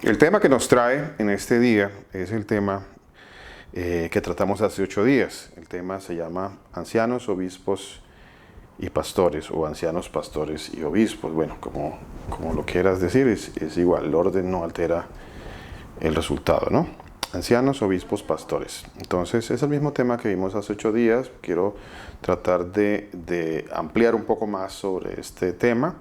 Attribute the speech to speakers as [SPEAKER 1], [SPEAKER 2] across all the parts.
[SPEAKER 1] El tema que nos trae en este día es el tema que tratamos hace 8 días. El tema se llama ancianos, obispos y pastores, o ancianos, pastores y obispos. Bueno, como lo quieras decir, es igual, el orden no altera el resultado, ¿no? Ancianos, obispos, pastores. Entonces, es el mismo tema que vimos hace 8 días. Quiero tratar de ampliar un poco más sobre este tema.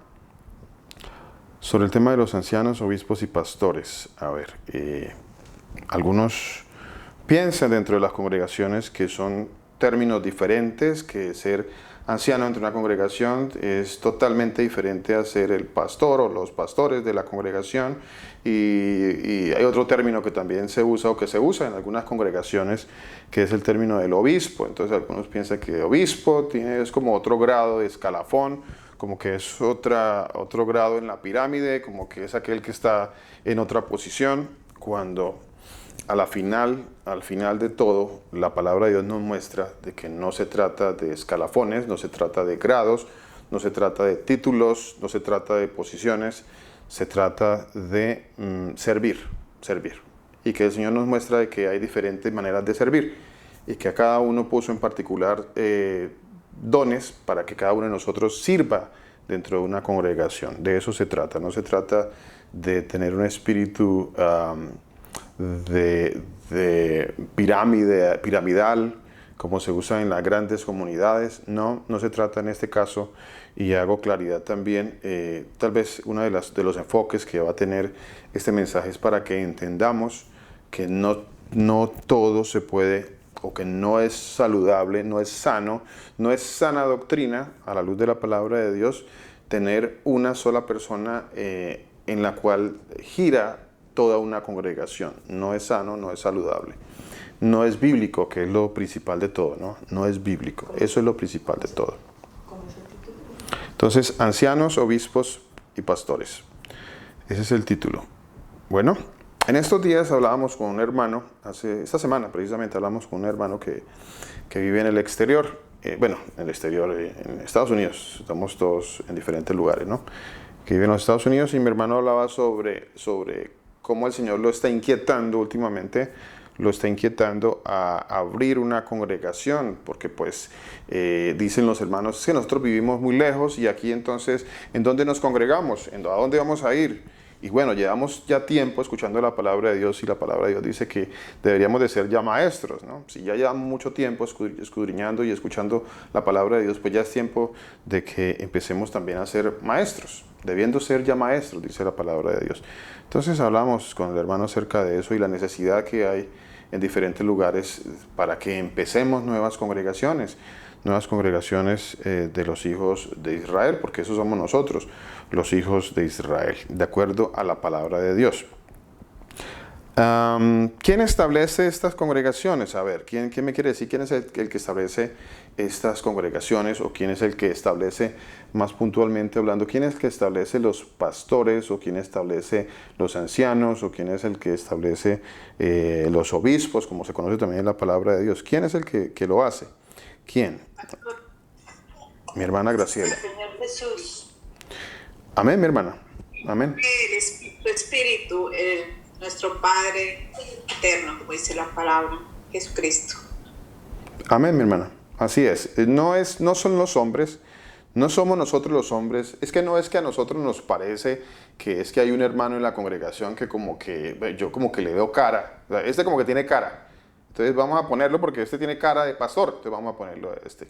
[SPEAKER 1] Sobre el tema de los ancianos, obispos y pastores. A ver, algunos piensan dentro de las congregaciones que son términos diferentes, que ser anciano dentro de una congregación es totalmente diferente a ser el pastor o los pastores de la congregación. Y hay otro término que también se usa o que se usa en algunas congregaciones, que es el término del obispo. Entonces algunos piensan que obispo es como otro grado de escalafón, como que es otro grado en la pirámide, como que es aquel que está en otra posición, cuando al final de todo, la palabra de Dios nos muestra de que no se trata de escalafones, no se trata de grados, no se trata de títulos, no se trata de posiciones, se trata de servir. Y que el Señor nos muestra de que hay diferentes maneras de servir y que a cada uno puso en particular dones para que cada uno de nosotros sirva dentro de una congregación. De eso se trata. No se trata de tener un espíritu de piramidal, como se usa en las grandes comunidades. No se trata en este caso, y hago claridad también. Tal vez uno de los enfoques que va a tener este mensaje es para que entendamos que no todo se puede, o que no es saludable, no es sano, no es sana doctrina a la luz de la palabra de Dios, tener una sola persona en la cual gira toda una congregación. No es sano, no es saludable. No es bíblico, que es lo principal de todo, ¿no? No es bíblico, eso es lo principal de todo. Entonces, ancianos, obispos y pastores. Ese es el título. Bueno, en estos días hablábamos con un hermano, esta semana precisamente hablamos con un hermano que vive en el exterior, en el exterior, en Estados Unidos, estamos todos en diferentes lugares, ¿no? Que vive en los Estados Unidos, y mi hermano hablaba sobre cómo el Señor lo está inquietando últimamente, lo está inquietando a abrir una congregación, porque pues dicen los hermanos, es que nosotros vivimos muy lejos, y aquí entonces, ¿en dónde nos congregamos? ¿A dónde vamos a ir? Y bueno, llevamos ya tiempo escuchando la palabra de Dios, y la palabra de Dios dice que deberíamos de ser ya maestros, ¿no? Si ya llevamos mucho tiempo escudriñando y escuchando la palabra de Dios, pues ya es tiempo de que empecemos también a ser maestros, debiendo ser ya maestros, dice la palabra de Dios. Entonces hablamos con el hermano acerca de eso y la necesidad que hay en diferentes lugares para que empecemos nuevas congregaciones de los hijos de Israel, porque esos somos nosotros, los hijos de Israel, de acuerdo a la palabra de Dios. ¿Quién establece estas congregaciones? A ver, ¿quién me quiere decir quién es el que establece estas congregaciones, o quién es el que establece, más puntualmente hablando, quién es el que establece los pastores, o quién establece los ancianos, o quién es el que establece los obispos, como se conoce también en la palabra de Dios? ¿Quién es el que lo hace? ¿Quién? Mi hermana Graciela.
[SPEAKER 2] El Señor Jesús.
[SPEAKER 1] Amén, mi hermana. Amén.
[SPEAKER 2] Tu Espíritu, nuestro Padre eterno, como dice la palabra, Jesucristo.
[SPEAKER 1] Amén, mi hermana. Así es. No son los hombres, no somos nosotros los hombres. No es que a nosotros nos parece que es que hay un hermano en la congregación que yo como que le veo cara. O sea, como que tiene cara. Entonces vamos a ponerlo porque este tiene cara de pastor. Entonces vamos a ponerlo, este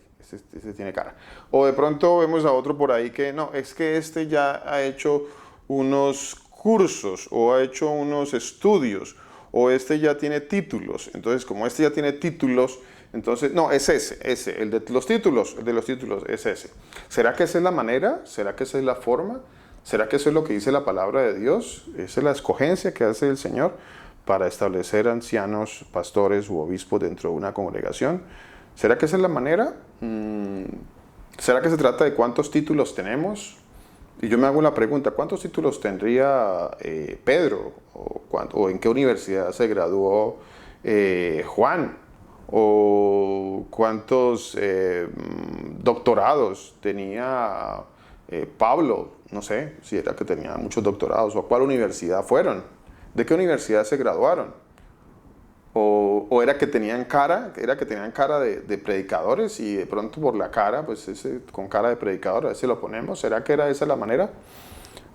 [SPEAKER 1] tiene cara. O de pronto vemos a otro por ahí que no, es que este ya ha hecho unos cursos o ha hecho unos estudios, o este ya tiene títulos. Entonces, como este ya tiene títulos, entonces, no, es el de los títulos es ese. ¿Será que esa es la manera? ¿Será que esa es la forma? ¿Será que eso es lo que dice la palabra de Dios? ¿Esa es la escogencia que hace el Señor para establecer ancianos, pastores u obispos dentro de una congregación? ¿Será que esa es la manera? ¿Será que se trata de cuántos títulos tenemos? Y yo me hago la pregunta, ¿cuántos títulos tendría Pedro? ¿O en qué universidad se graduó Juan? ¿O cuántos doctorados tenía Pablo? No sé si era que tenía muchos doctorados, o a cuál universidad fueron. ¿De qué universidad se graduaron? ¿O era que tenían cara de predicadores y de pronto por la cara, pues con cara de predicador, a veces lo ponemos? ¿Será que era esa la manera?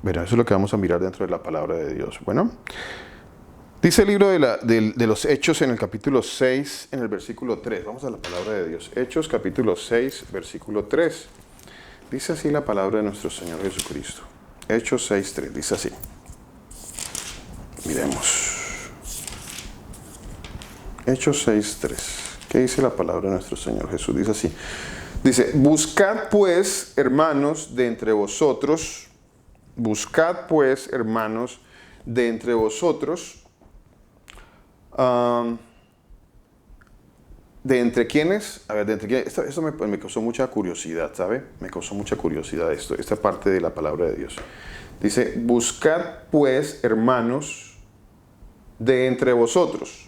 [SPEAKER 1] Bueno, eso es lo que vamos a mirar dentro de la palabra de Dios. Bueno, dice el libro de los Hechos en el capítulo 6, en el versículo 3. Vamos a la palabra de Dios. Hechos capítulo 6, versículo 3. Dice así la palabra de nuestro Señor Jesucristo. Hechos 6, 3. Dice así. Miremos. Hechos 6, 3. ¿Qué dice la palabra de nuestro Señor Jesús? Dice así. Dice, buscad pues, hermanos, de entre vosotros, ¿de entre quiénes? A ver, ¿de entre quiénes? Esto me causó mucha curiosidad, ¿sabe? Me causó mucha curiosidad esta parte de la palabra de Dios. Dice, buscad pues, hermanos, de entre vosotros.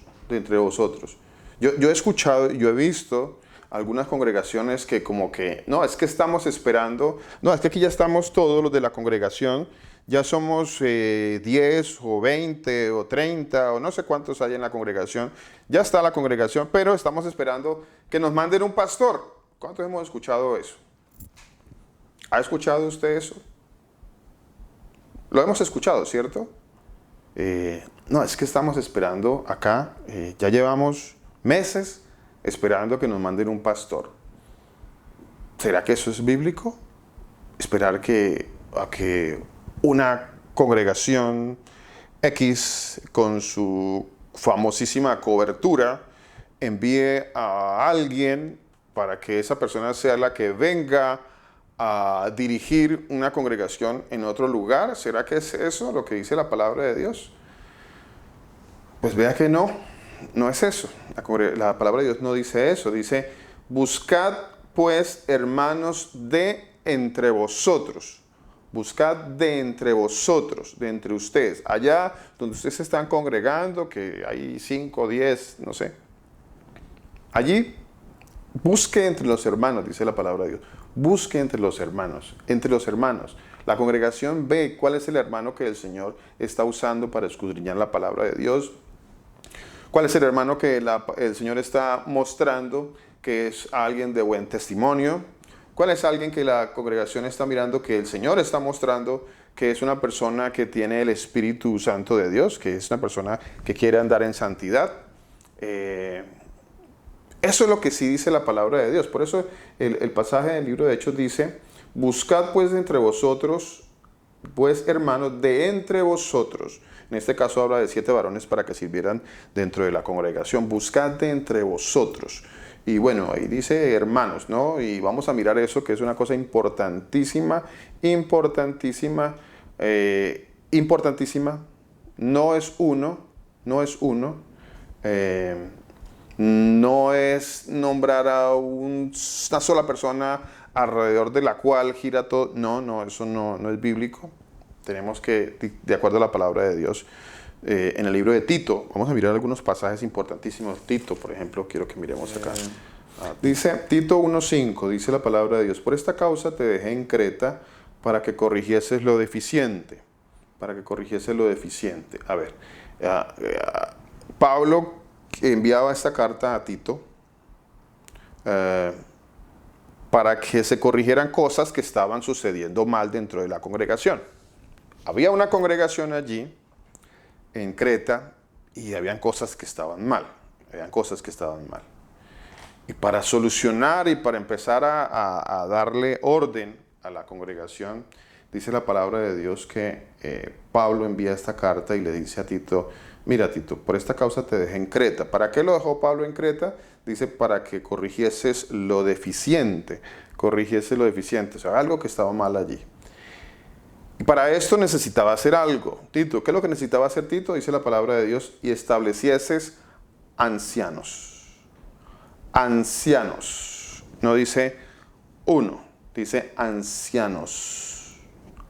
[SPEAKER 1] Yo he escuchado, yo he visto algunas congregaciones que como que, no, es que estamos esperando, no, es que aquí ya estamos todos los de la congregación, ya somos 10 o 20 o 30 o no sé cuántos hay en la congregación, ya está la congregación, pero estamos esperando que nos manden un pastor. ¿Cuántos hemos escuchado eso? ¿Ha escuchado usted eso? Lo hemos escuchado, ¿cierto? No, es que estamos esperando acá, ya llevamos meses esperando que nos manden un pastor. ¿Será que eso es bíblico? Esperar a que una congregación X con su famosísima cobertura envíe a alguien para que esa persona sea la que venga a dirigir una congregación en otro lugar. ¿Será que es eso lo que dice la palabra de Dios? Pues vea que no es eso. La palabra de Dios no dice eso. Dice, buscad pues, hermanos, de entre vosotros. Buscad de entre vosotros, de entre ustedes. Allá donde ustedes se están congregando, que hay 5, 10, no sé. Allí, busque entre los hermanos, dice la palabra de Dios. Busque entre los hermanos. Entre los hermanos. La congregación ve cuál es el hermano que el Señor está usando para escudriñar la palabra de Dios. ¿Cuál es el hermano que el Señor está mostrando que es alguien de buen testimonio? ¿Cuál es alguien que la congregación está mirando que el Señor está mostrando que es una persona que tiene el Espíritu Santo de Dios, que es una persona que quiere andar en santidad? Eso es lo que sí dice la palabra de Dios. Por eso el pasaje del libro de Hechos dice, buscad pues de entre vosotros, pues hermanos, de entre vosotros. En este caso habla de 7 varones para que sirvieran dentro de la congregación. Buscad de entre vosotros. Y bueno, ahí dice hermanos, ¿no? Y vamos a mirar eso, que es una cosa importantísima. No es uno. No es nombrar a una sola persona alrededor de la cual gira todo. No, eso no es bíblico. Tenemos que, de acuerdo a la palabra de Dios, en el libro de Tito, vamos a mirar algunos pasajes importantísimos. Tito, por ejemplo, quiero que miremos acá. Dice Tito 1:5, dice la palabra de Dios, por esta causa te dejé en Creta para que corrigieses lo deficiente. A ver, Pablo enviaba esta carta a Tito para que se corrigieran cosas que estaban sucediendo mal dentro de la congregación. Había una congregación allí en Creta y habían cosas que estaban mal. Y para solucionar y para empezar a darle orden a la congregación, dice la palabra de Dios que Pablo envía esta carta y le dice a Tito, mira Tito, por esta causa te dejé en Creta. ¿Para qué lo dejó Pablo en Creta? Dice, para que corrigieses lo deficiente. O sea, algo que estaba mal allí. Y para esto necesitaba hacer algo. Tito, ¿qué es lo que necesitaba hacer Tito? Dice la palabra de Dios, y establecieses ancianos. Ancianos. No dice uno, dice ancianos.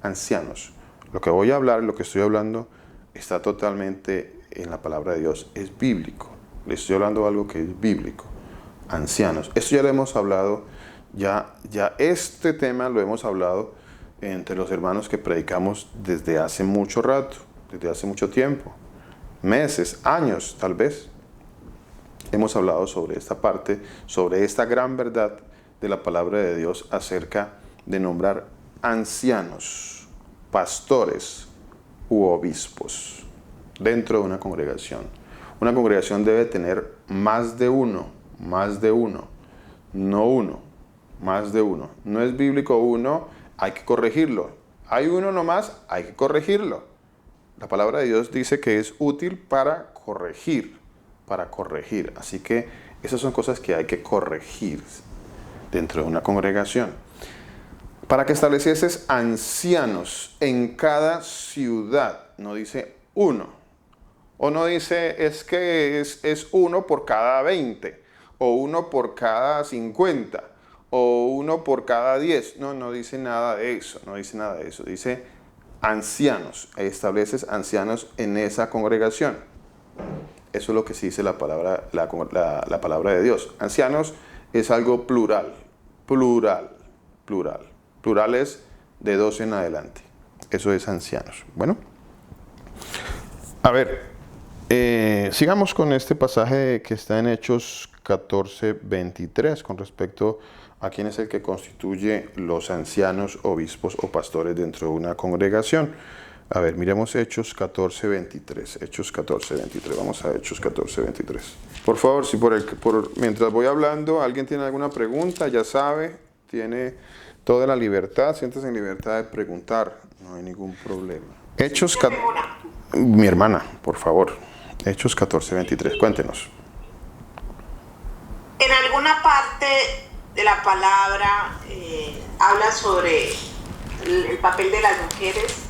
[SPEAKER 1] Ancianos. Lo que voy a hablar, lo que estoy hablando, está totalmente en la palabra de Dios. Es bíblico. Le estoy hablando de algo que es bíblico. Ancianos. Esto ya lo hemos hablado. Ya este tema lo hemos hablado entre los hermanos que predicamos desde hace mucho rato, desde hace mucho tiempo. meses, años tal vez, hemos hablado sobre esta parte, sobre esta gran verdad de la palabra de Dios acerca de nombrar ancianos, pastores u obispos dentro de una congregación. Una congregación debe tener más de uno, no uno, más de uno. No es bíblico uno, hay que corregirlo. Hay uno nomás, hay que corregirlo. La palabra de Dios dice que es útil para corregir. Así que esas son cosas que hay que corregir dentro de una congregación. Para que establecieses ancianos en cada ciudad, no dice uno. O no dice es que es uno por cada 20, o uno por cada 50, o uno por cada 10. No dice nada de eso, Dice ancianos, estableces ancianos en esa congregación. Eso es lo que sí dice la palabra de Dios. Ancianos es algo plural. Plurales de 2 en adelante. Eso es ancianos. Bueno, a ver, sigamos con este pasaje que está en Hechos 14:23 con respecto a quién es el que constituye los ancianos, obispos o pastores dentro de una congregación. A ver, miremos Hechos 14:23. Hechos 14:23. Vamos a Hechos 14:23. Por favor, si mientras voy hablando, alguien tiene alguna pregunta, ya sabe, tiene toda la libertad, siéntese en libertad de preguntar, no hay ningún problema. Hechos 14. Mi hermana, por favor. Hechos 14:23. Cuéntenos.
[SPEAKER 2] En alguna parte de la palabra habla sobre el papel de las mujeres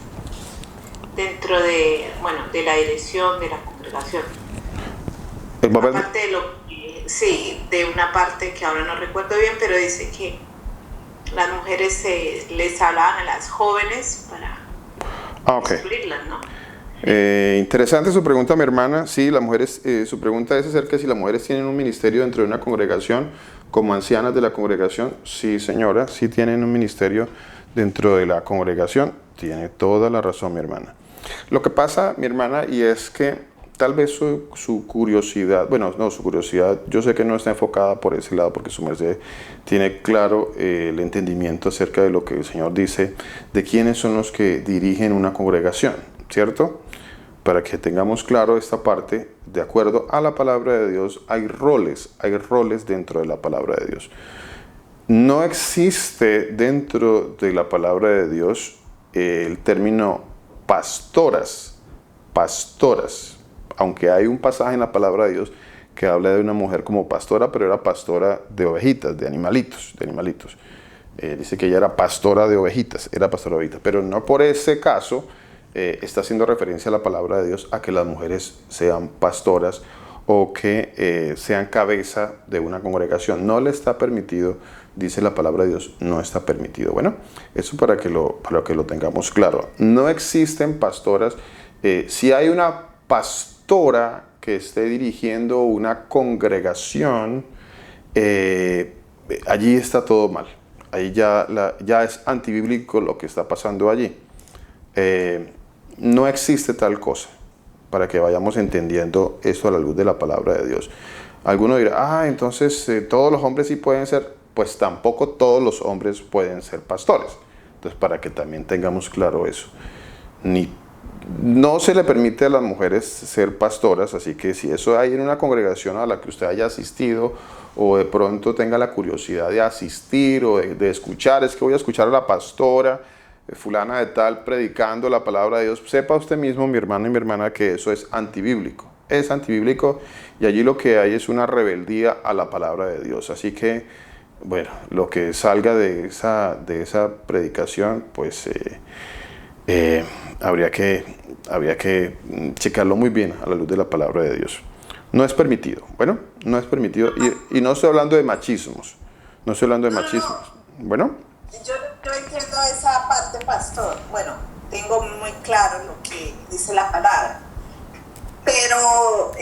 [SPEAKER 2] dentro de la dirección de la congregación.
[SPEAKER 1] El papel...
[SPEAKER 2] Aparte de una parte que ahora no recuerdo bien, pero dice que las mujeres les hablaban a las jóvenes para instruirlas, ¿no?
[SPEAKER 1] Interesante su pregunta, mi hermana. Sí, las mujeres, su pregunta es acerca de si las mujeres tienen un ministerio dentro de una congregación como ancianas de la congregación. Sí, señora, sí tienen un ministerio dentro de la congregación. Tiene toda la razón, mi hermana. Lo que pasa, mi hermana, y es que tal vez su curiosidad, su curiosidad, yo sé que no está enfocada por ese lado, porque su merced tiene claro el entendimiento acerca de lo que el Señor dice, de quiénes son los que dirigen una congregación, ¿cierto? Para que tengamos claro esta parte, de acuerdo a la palabra de Dios, hay roles dentro de la palabra de Dios. No existe dentro de la palabra de Dios el término pastoras, aunque hay un pasaje en la palabra de Dios que habla de una mujer como pastora, pero era pastora de ovejitas, de animalitos. Dice que ella era pastora de ovejitas, pero no por ese caso está haciendo referencia a la palabra de Dios a que las mujeres sean pastoras o que sean cabeza de una congregación. No le está permitido, dice la palabra de Dios, no está permitido. Bueno, eso para que lo tengamos claro. No existen pastoras. Si hay una pastora que esté dirigiendo una congregación, allí está todo mal. Ahí ya es antibíblico lo que está pasando allí. No existe tal cosa, para que vayamos entendiendo esto a la luz de la palabra de Dios. Alguno dirá, entonces todos los hombres sí pueden ser. Pues tampoco todos los hombres pueden ser pastores. Entonces, para que también tengamos claro eso. No se le permite a las mujeres ser pastoras, así que si eso hay en una congregación a la que usted haya asistido o de pronto tenga la curiosidad de asistir o de escuchar, es que voy a escuchar a la pastora fulana de tal predicando la palabra de Dios, sepa usted mismo, mi hermano y mi hermana, que eso es antibíblico. Es antibíblico y allí lo que hay es una rebeldía a la palabra de Dios. Así que, bueno, lo que salga de esa predicación, pues habría que checarlo muy bien a la luz de la palabra de Dios. No es permitido. Bueno, no es permitido. Y no estoy hablando de machismos. Bueno.
[SPEAKER 2] Yo entiendo esa parte, pastor. Bueno, tengo muy claro lo que dice la palabra. Pero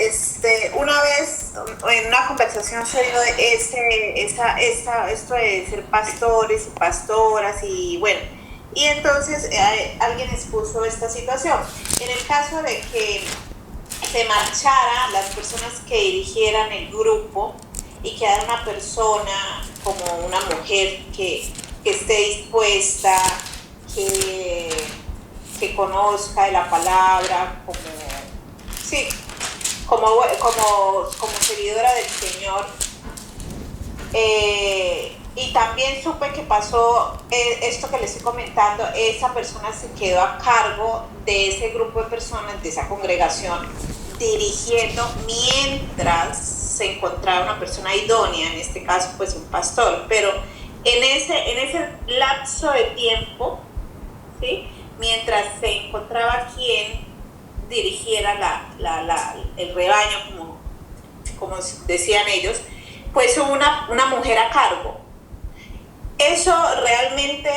[SPEAKER 2] una vez en una conversación se dio de esto de ser pastores y pastoras y bueno, y entonces alguien expuso esta situación. En el caso de que se marchara las personas que dirigieran el grupo y quedara una persona como una mujer que esté dispuesta, que conozca de la palabra, sí, como seguidora del Señor. Y también supe que pasó esto que les estoy comentando. Esa persona se quedó a cargo de ese grupo de personas, de esa congregación, dirigiendo mientras se encontraba una persona idónea, en este caso pues un pastor. Pero en ese lapso de tiempo, ¿sí?, mientras se encontraba quien dirigiera el rebaño, como decían ellos, pues hubo una mujer a cargo. Eso realmente,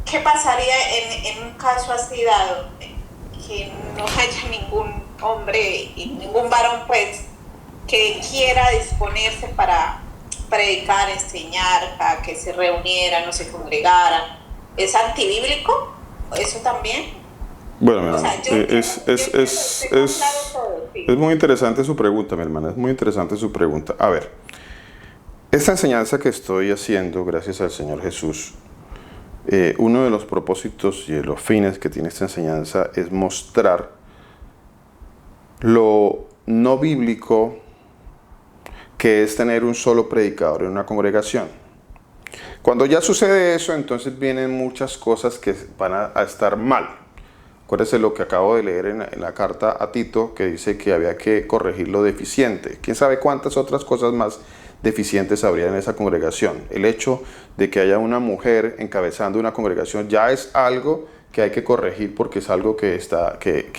[SPEAKER 2] ¿qué pasaría en un caso así dado? Que no haya ningún hombre y ningún varón pues que quiera disponerse para predicar, enseñar, a que se reunieran o se congregaran. ¿Es antibíblico eso también?
[SPEAKER 1] Bueno, o sea, es muy interesante su pregunta, mi hermana, es muy interesante su pregunta. A ver, esta enseñanza que estoy haciendo, gracias al Señor Jesús, uno de los propósitos y de los fines que tiene esta enseñanza es mostrar lo no bíblico que es tener un solo predicador en una congregación. Cuando ya sucede eso, entonces vienen muchas cosas que van a estar mal. Acuérdese lo que acabo de leer en la carta a Tito, que dice que había que corregir lo deficiente. ¿Quién sabe cuántas otras cosas más deficientes habría en esa congregación? El hecho de que haya una mujer encabezando una congregación ya es algo que hay que corregir, porque es algo que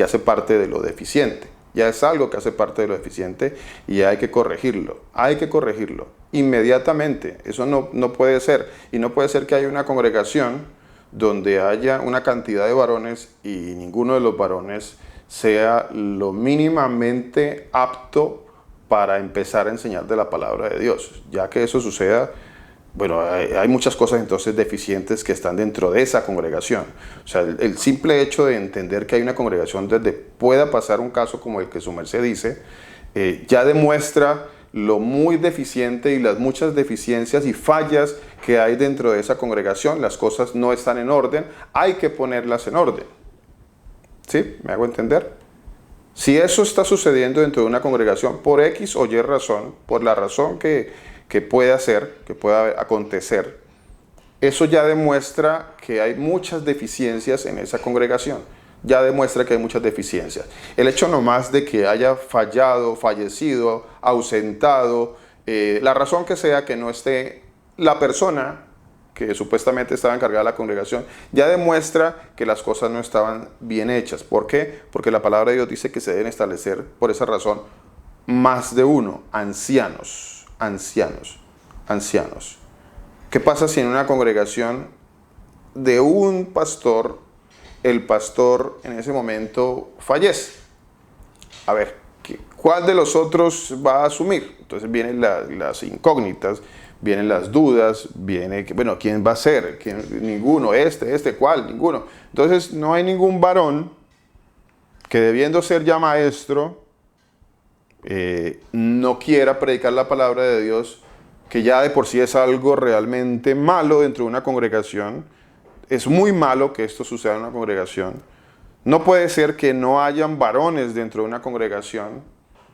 [SPEAKER 1] hace parte de lo deficiente. Ya es algo que hace parte de lo deficiente y hay que corregirlo. Hay que corregirlo inmediatamente. Eso no puede ser. Y no puede ser que haya una congregación donde haya una cantidad de varones y ninguno de los varones sea lo mínimamente apto para empezar a enseñar de la palabra de Dios. Ya que eso suceda, bueno, hay muchas cosas entonces deficientes que están dentro de esa congregación. O sea, el simple hecho de entender que hay una congregación donde pueda pasar un caso como el que su merced dice, ya demuestra lo muy deficiente y las muchas deficiencias y fallas que hay dentro de esa congregación. Las cosas no están en orden, hay que ponerlas en orden. ¿Sí? ¿Me hago entender? Si eso está sucediendo dentro de una congregación por X o Y razón, por la razón que pueda ser, que pueda acontecer, eso ya demuestra que hay muchas deficiencias en esa congregación. Ya demuestra que hay muchas deficiencias. El hecho nomás de que haya fallado, fallecido, ausentado, la razón que sea que no esté la persona que supuestamente estaba encargada de la congregación, ya demuestra que las cosas no estaban bien hechas. ¿Por qué? Porque la palabra de Dios dice que se deben establecer, por esa razón, más de uno, ancianos. ¿Qué pasa si en una congregación de un pastor, el pastor en ese momento fallece? A ver, ¿cuál de los otros va a asumir? Entonces vienen las incógnitas, vienen las dudas, bueno, ¿quién va a ser? Ninguno, ¿cuál? Ninguno. Entonces no hay ningún varón que, debiendo ser ya maestro, no quiera predicar la palabra de Dios, que ya de por sí es algo realmente malo dentro de una congregación. Es muy malo que esto suceda en una congregación. No puede ser que no hayan varones dentro de una congregación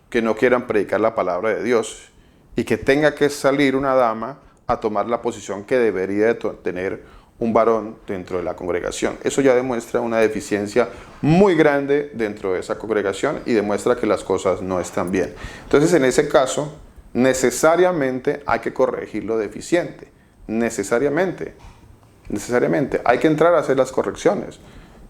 [SPEAKER 1] que no quieran predicar la palabra de Dios y que tenga que salir una dama a tomar la posición que debería de tener un varón dentro de la congregación. Eso ya demuestra una deficiencia muy grande dentro de esa congregación y demuestra que las cosas no están bien. Entonces, en ese caso, necesariamente hay que corregir lo deficiente. Necesariamente. Hay que entrar a hacer las correcciones.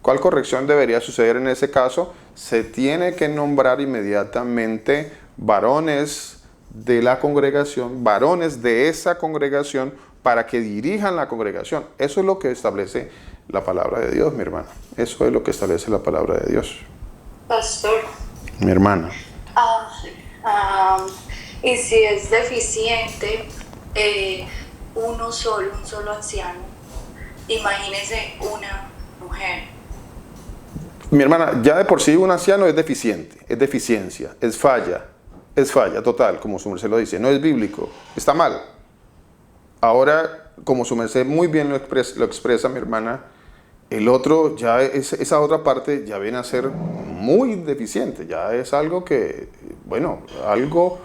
[SPEAKER 1] ¿Cuál corrección debería suceder en ese caso? Se tiene que nombrar inmediatamente varones de la congregación, varones de esa congregación, para que dirijan la congregación. Eso es lo que establece la palabra de Dios, mi hermana. Eso es lo que establece la palabra de Dios.
[SPEAKER 2] Pastor.
[SPEAKER 1] Mi hermana.
[SPEAKER 3] Y si es deficiente un solo anciano, imagínese una mujer.
[SPEAKER 1] Mi hermana, ya de por sí un anciano es deficiente, es deficiencia, es falla total, como su merced lo dice, no es bíblico, está mal. Ahora, como su merced muy bien lo expresa, mi hermana, el otro, ya esa otra parte ya viene a ser muy deficiente, ya es algo que, bueno, algo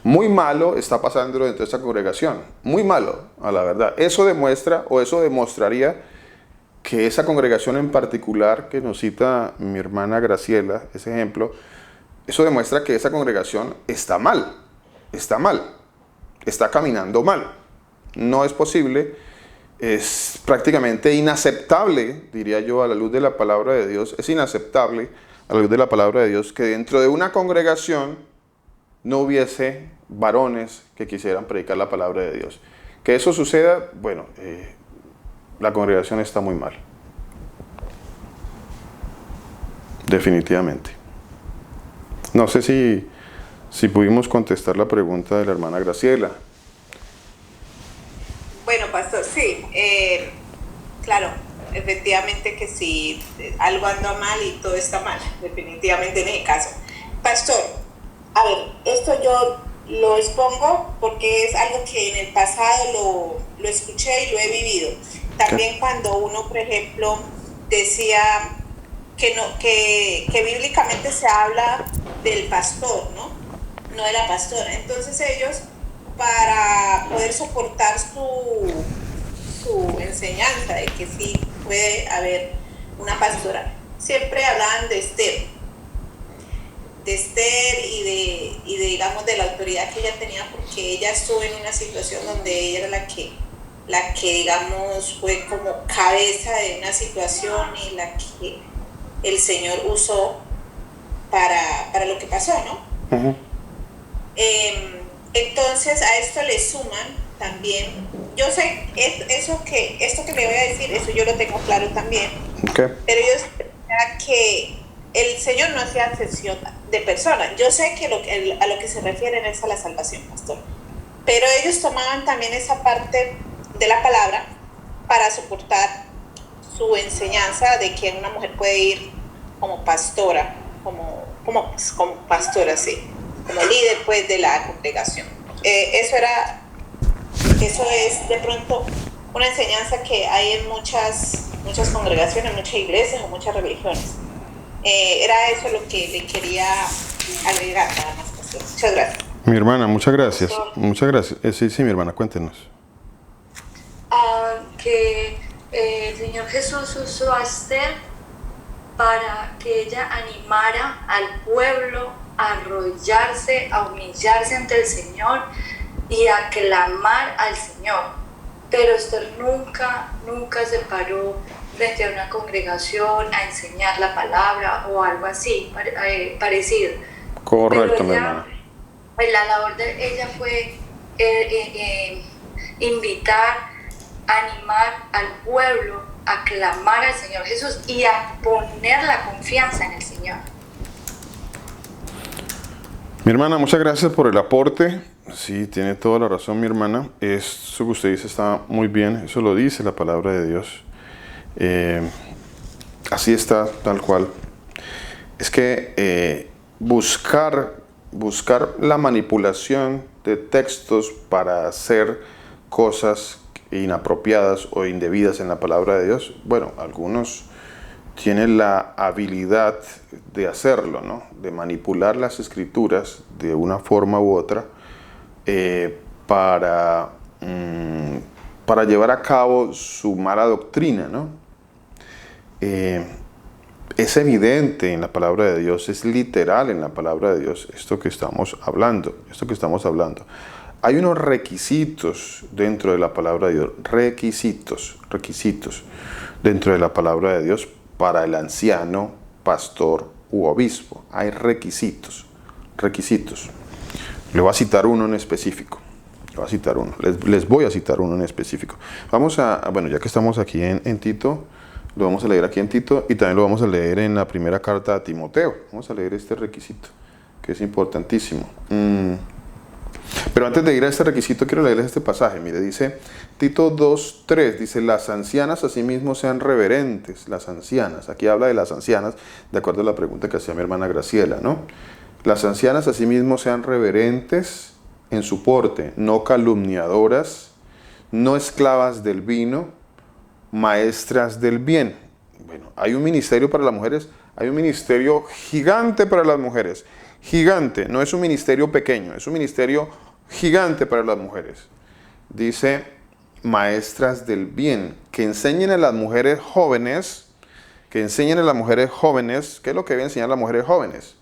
[SPEAKER 1] muy malo está pasando dentro de esta congregación, muy malo, a la verdad. Eso demuestra, o eso demostraría, que esa congregación en particular que nos cita mi hermana Graciela, ese ejemplo, eso demuestra que esa congregación está mal, está caminando mal. No es posible, es prácticamente inaceptable, diría yo, a la luz de la palabra de Dios, es inaceptable a la luz de la palabra de Dios que dentro de una congregación no hubiese varones que quisieran predicar la palabra de Dios. Que eso suceda, bueno, la congregación está muy mal. Definitivamente. No sé si pudimos contestar la pregunta de la hermana Graciela.
[SPEAKER 2] Bueno, pastor, sí, claro, efectivamente que si algo anda mal y todo está mal, definitivamente en ese caso. Pastor, a ver, esto yo lo expongo porque es algo que en el pasado lo escuché y lo he vivido. También cuando uno, por ejemplo, decía que bíblicamente se habla del pastor, ¿no? No de la pastora. Entonces ellos, para poder soportar su enseñanza de que sí puede haber una pastora, siempre hablaban de Esther y de digamos de la autoridad que ella tenía, porque ella estuvo en una situación donde ella era la que digamos fue como cabeza de una situación y la que el Señor usó para lo que pasó, ¿no? Uh-huh. Entonces a esto le suman también, yo sé, esto que le voy a decir, eso yo lo tengo claro también, okay. Pero yo sé que el Señor no hacía excepción de personas. Yo sé que a lo que se refieren es a la salvación, pastor, pero ellos tomaban también esa parte de la palabra para soportar su enseñanza de que una mujer puede ir como pastora, como pastora, sí, como líder pues de la congregación. Eso es de pronto una enseñanza que hay en muchas congregaciones, muchas iglesias o muchas religiones. Era eso lo que le quería agregar nada más, pastor. Muchas gracias.
[SPEAKER 1] Mi hermana, muchas gracias. Muchas gracias. Sí, mi hermana, cuéntenos.
[SPEAKER 3] Que el Señor Jesús usó a Esther para que ella animara al pueblo a arrodillarse, a humillarse ante el Señor y a clamar al Señor. Pero Esther nunca se paró frente a una congregación a enseñar la palabra o algo así, parecido.
[SPEAKER 1] Correcto, mi hermana.
[SPEAKER 3] La labor de ella fue invitar, animar al pueblo a clamar al Señor Jesús y a poner la confianza en el Señor.
[SPEAKER 1] Mi hermana, muchas gracias por el aporte. Sí, tiene toda la razón, mi hermana. Eso que usted dice está muy bien. Eso lo dice la palabra de Dios. Así está, tal cual. Es que buscar la manipulación de textos para hacer cosas inapropiadas o indebidas en la palabra de Dios, bueno, algunos tienen la habilidad de hacerlo, ¿no? De manipular las escrituras de una forma u otra para llevar a cabo su mala doctrina, ¿no? Es evidente en la palabra de Dios, es literal en la palabra de Dios esto que estamos hablando. Hay unos requisitos dentro de la palabra de Dios, requisitos dentro de la palabra de Dios para el anciano, pastor u obispo. Hay requisitos. Le voy a citar uno en específico. Les voy a citar uno en específico. Bueno, ya que estamos aquí en Tito, lo vamos a leer aquí en Tito y también lo vamos a leer en la primera carta a Timoteo. Vamos a leer este requisito, que es importantísimo. Pero antes de ir a este requisito, quiero leerles este pasaje. Mire, dice Tito 2:3, dice, las ancianas asimismo sean reverentes. Las ancianas, aquí habla de las ancianas, de acuerdo a la pregunta que hacía mi hermana Graciela, ¿no? Las ancianas asimismo sean reverentes en su porte, no calumniadoras, no esclavas del vino, maestras del bien. Bueno, hay un ministerio para las mujeres, hay un ministerio gigante para las mujeres. Gigante, no es un ministerio pequeño, es un ministerio gigante para las mujeres. Dice, maestras del bien, que enseñen a las mujeres jóvenes, ¿qué es lo que deben enseñar a las mujeres jóvenes?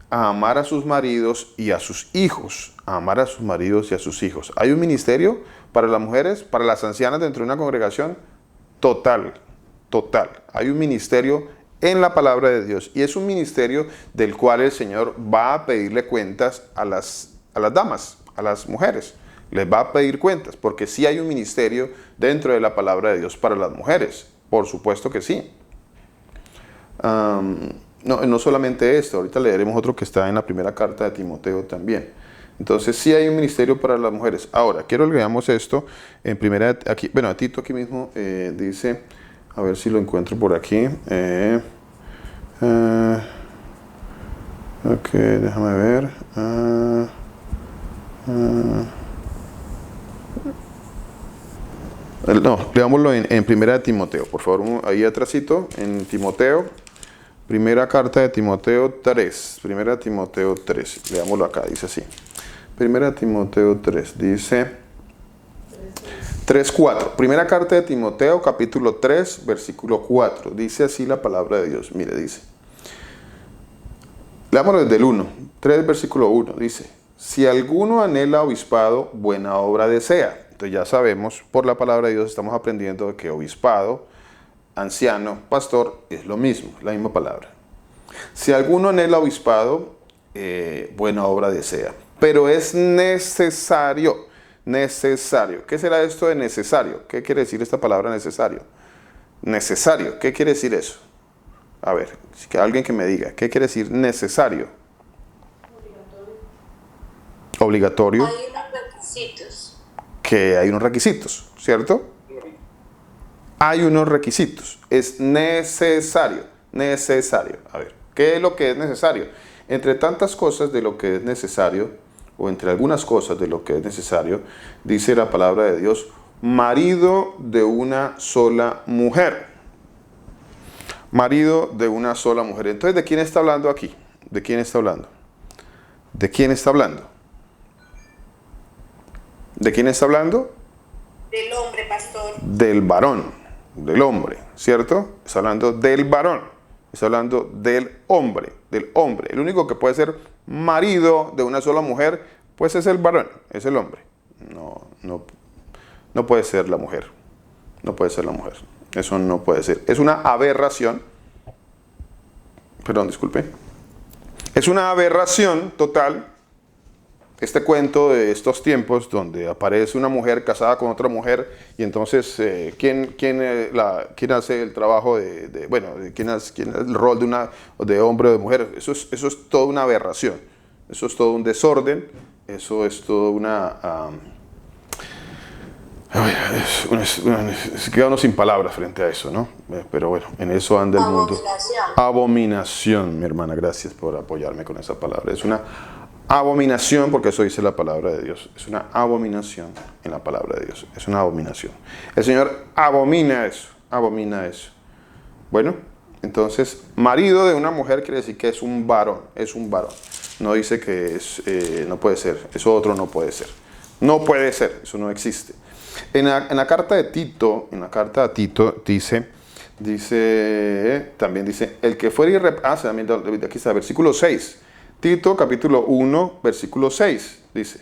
[SPEAKER 1] A amar a sus maridos y a sus hijos, a amar a sus maridos y a sus hijos. Hay un ministerio para las mujeres, para las ancianas dentro de una congregación, total. Hay un ministerio en la palabra de Dios. Y es un ministerio del cual el Señor va a pedirle cuentas a las damas, a las mujeres. Les va a pedir cuentas, porque sí hay un ministerio dentro de la palabra de Dios para las mujeres. Por supuesto que sí. No solamente esto, ahorita leeremos otro que está en la primera carta de Timoteo también. Entonces sí hay un ministerio para las mujeres. Ahora, quiero que veamos esto en primera, aquí, bueno, Tito aquí mismo dice, a ver si lo encuentro por aquí. Ok, déjame ver. No, leámoslo en primera de Timoteo, por favor, ahí atrásito, en Timoteo, primera carta de Timoteo 3, primera de Timoteo 3, leámoslo acá, dice así. Primera de Timoteo 3, dice 3:4. Primera carta de Timoteo, capítulo 3, versículo 4. Dice así la palabra de Dios. Mire, dice. Leámoslo desde el 1. 3, versículo 1. Dice, si alguno anhela obispado, buena obra desea. Entonces ya sabemos, por la palabra de Dios estamos aprendiendo que obispado, anciano, pastor, es lo mismo, la misma palabra. Si alguno anhela obispado, buena obra desea. Pero es necesario. ¿Qué será esto de necesario? ¿Qué quiere decir esta palabra necesario? Necesario, ¿qué quiere decir eso? A ver, que alguien que me diga, ¿qué quiere decir necesario? Obligatorio.
[SPEAKER 3] Hay unos requisitos.
[SPEAKER 1] Que hay unos requisitos, ¿cierto? Hay unos requisitos. Es necesario. A ver, ¿qué es lo que es necesario? Entre tantas cosas de lo que es necesario, o entre algunas cosas de lo que es necesario, dice la palabra de Dios, marido de una sola mujer. Marido de una sola mujer. Entonces, ¿de quién está hablando aquí? ¿De quién está hablando? ¿De quién está hablando? ¿De quién está hablando?
[SPEAKER 2] Del hombre, pastor.
[SPEAKER 1] Del varón, del hombre, ¿cierto? Está hablando del varón. Está hablando del hombre, El único que puede ser marido de una sola mujer, pues es el varón, es el hombre. No puede ser la mujer. No puede ser la mujer. Eso no puede ser. Es una aberración. Perdón, disculpe. Es una aberración total este cuento de estos tiempos donde aparece una mujer casada con otra mujer y entonces ¿quién hace el trabajo quién hace el rol de hombre o de mujer? Eso es toda una aberración, eso es todo un desorden, eso es todo quedamos sin palabras frente a eso, ¿no? Pero bueno, en eso anda el mundo. Abominación, mi hermana, gracias por apoyarme con esa palabra. Es una abominación, porque eso dice la palabra de Dios. Es una abominación en la palabra de Dios. Es una abominación. El Señor abomina eso. Bueno, entonces, marido de una mujer quiere decir que es un varón. No dice que no puede ser. Eso otro no puede ser. No puede ser. Eso no existe. En la carta de Tito, también dice, el que fuera irreprensable. Aquí está, versículo 6. Tito, capítulo 1, versículo 6, dice.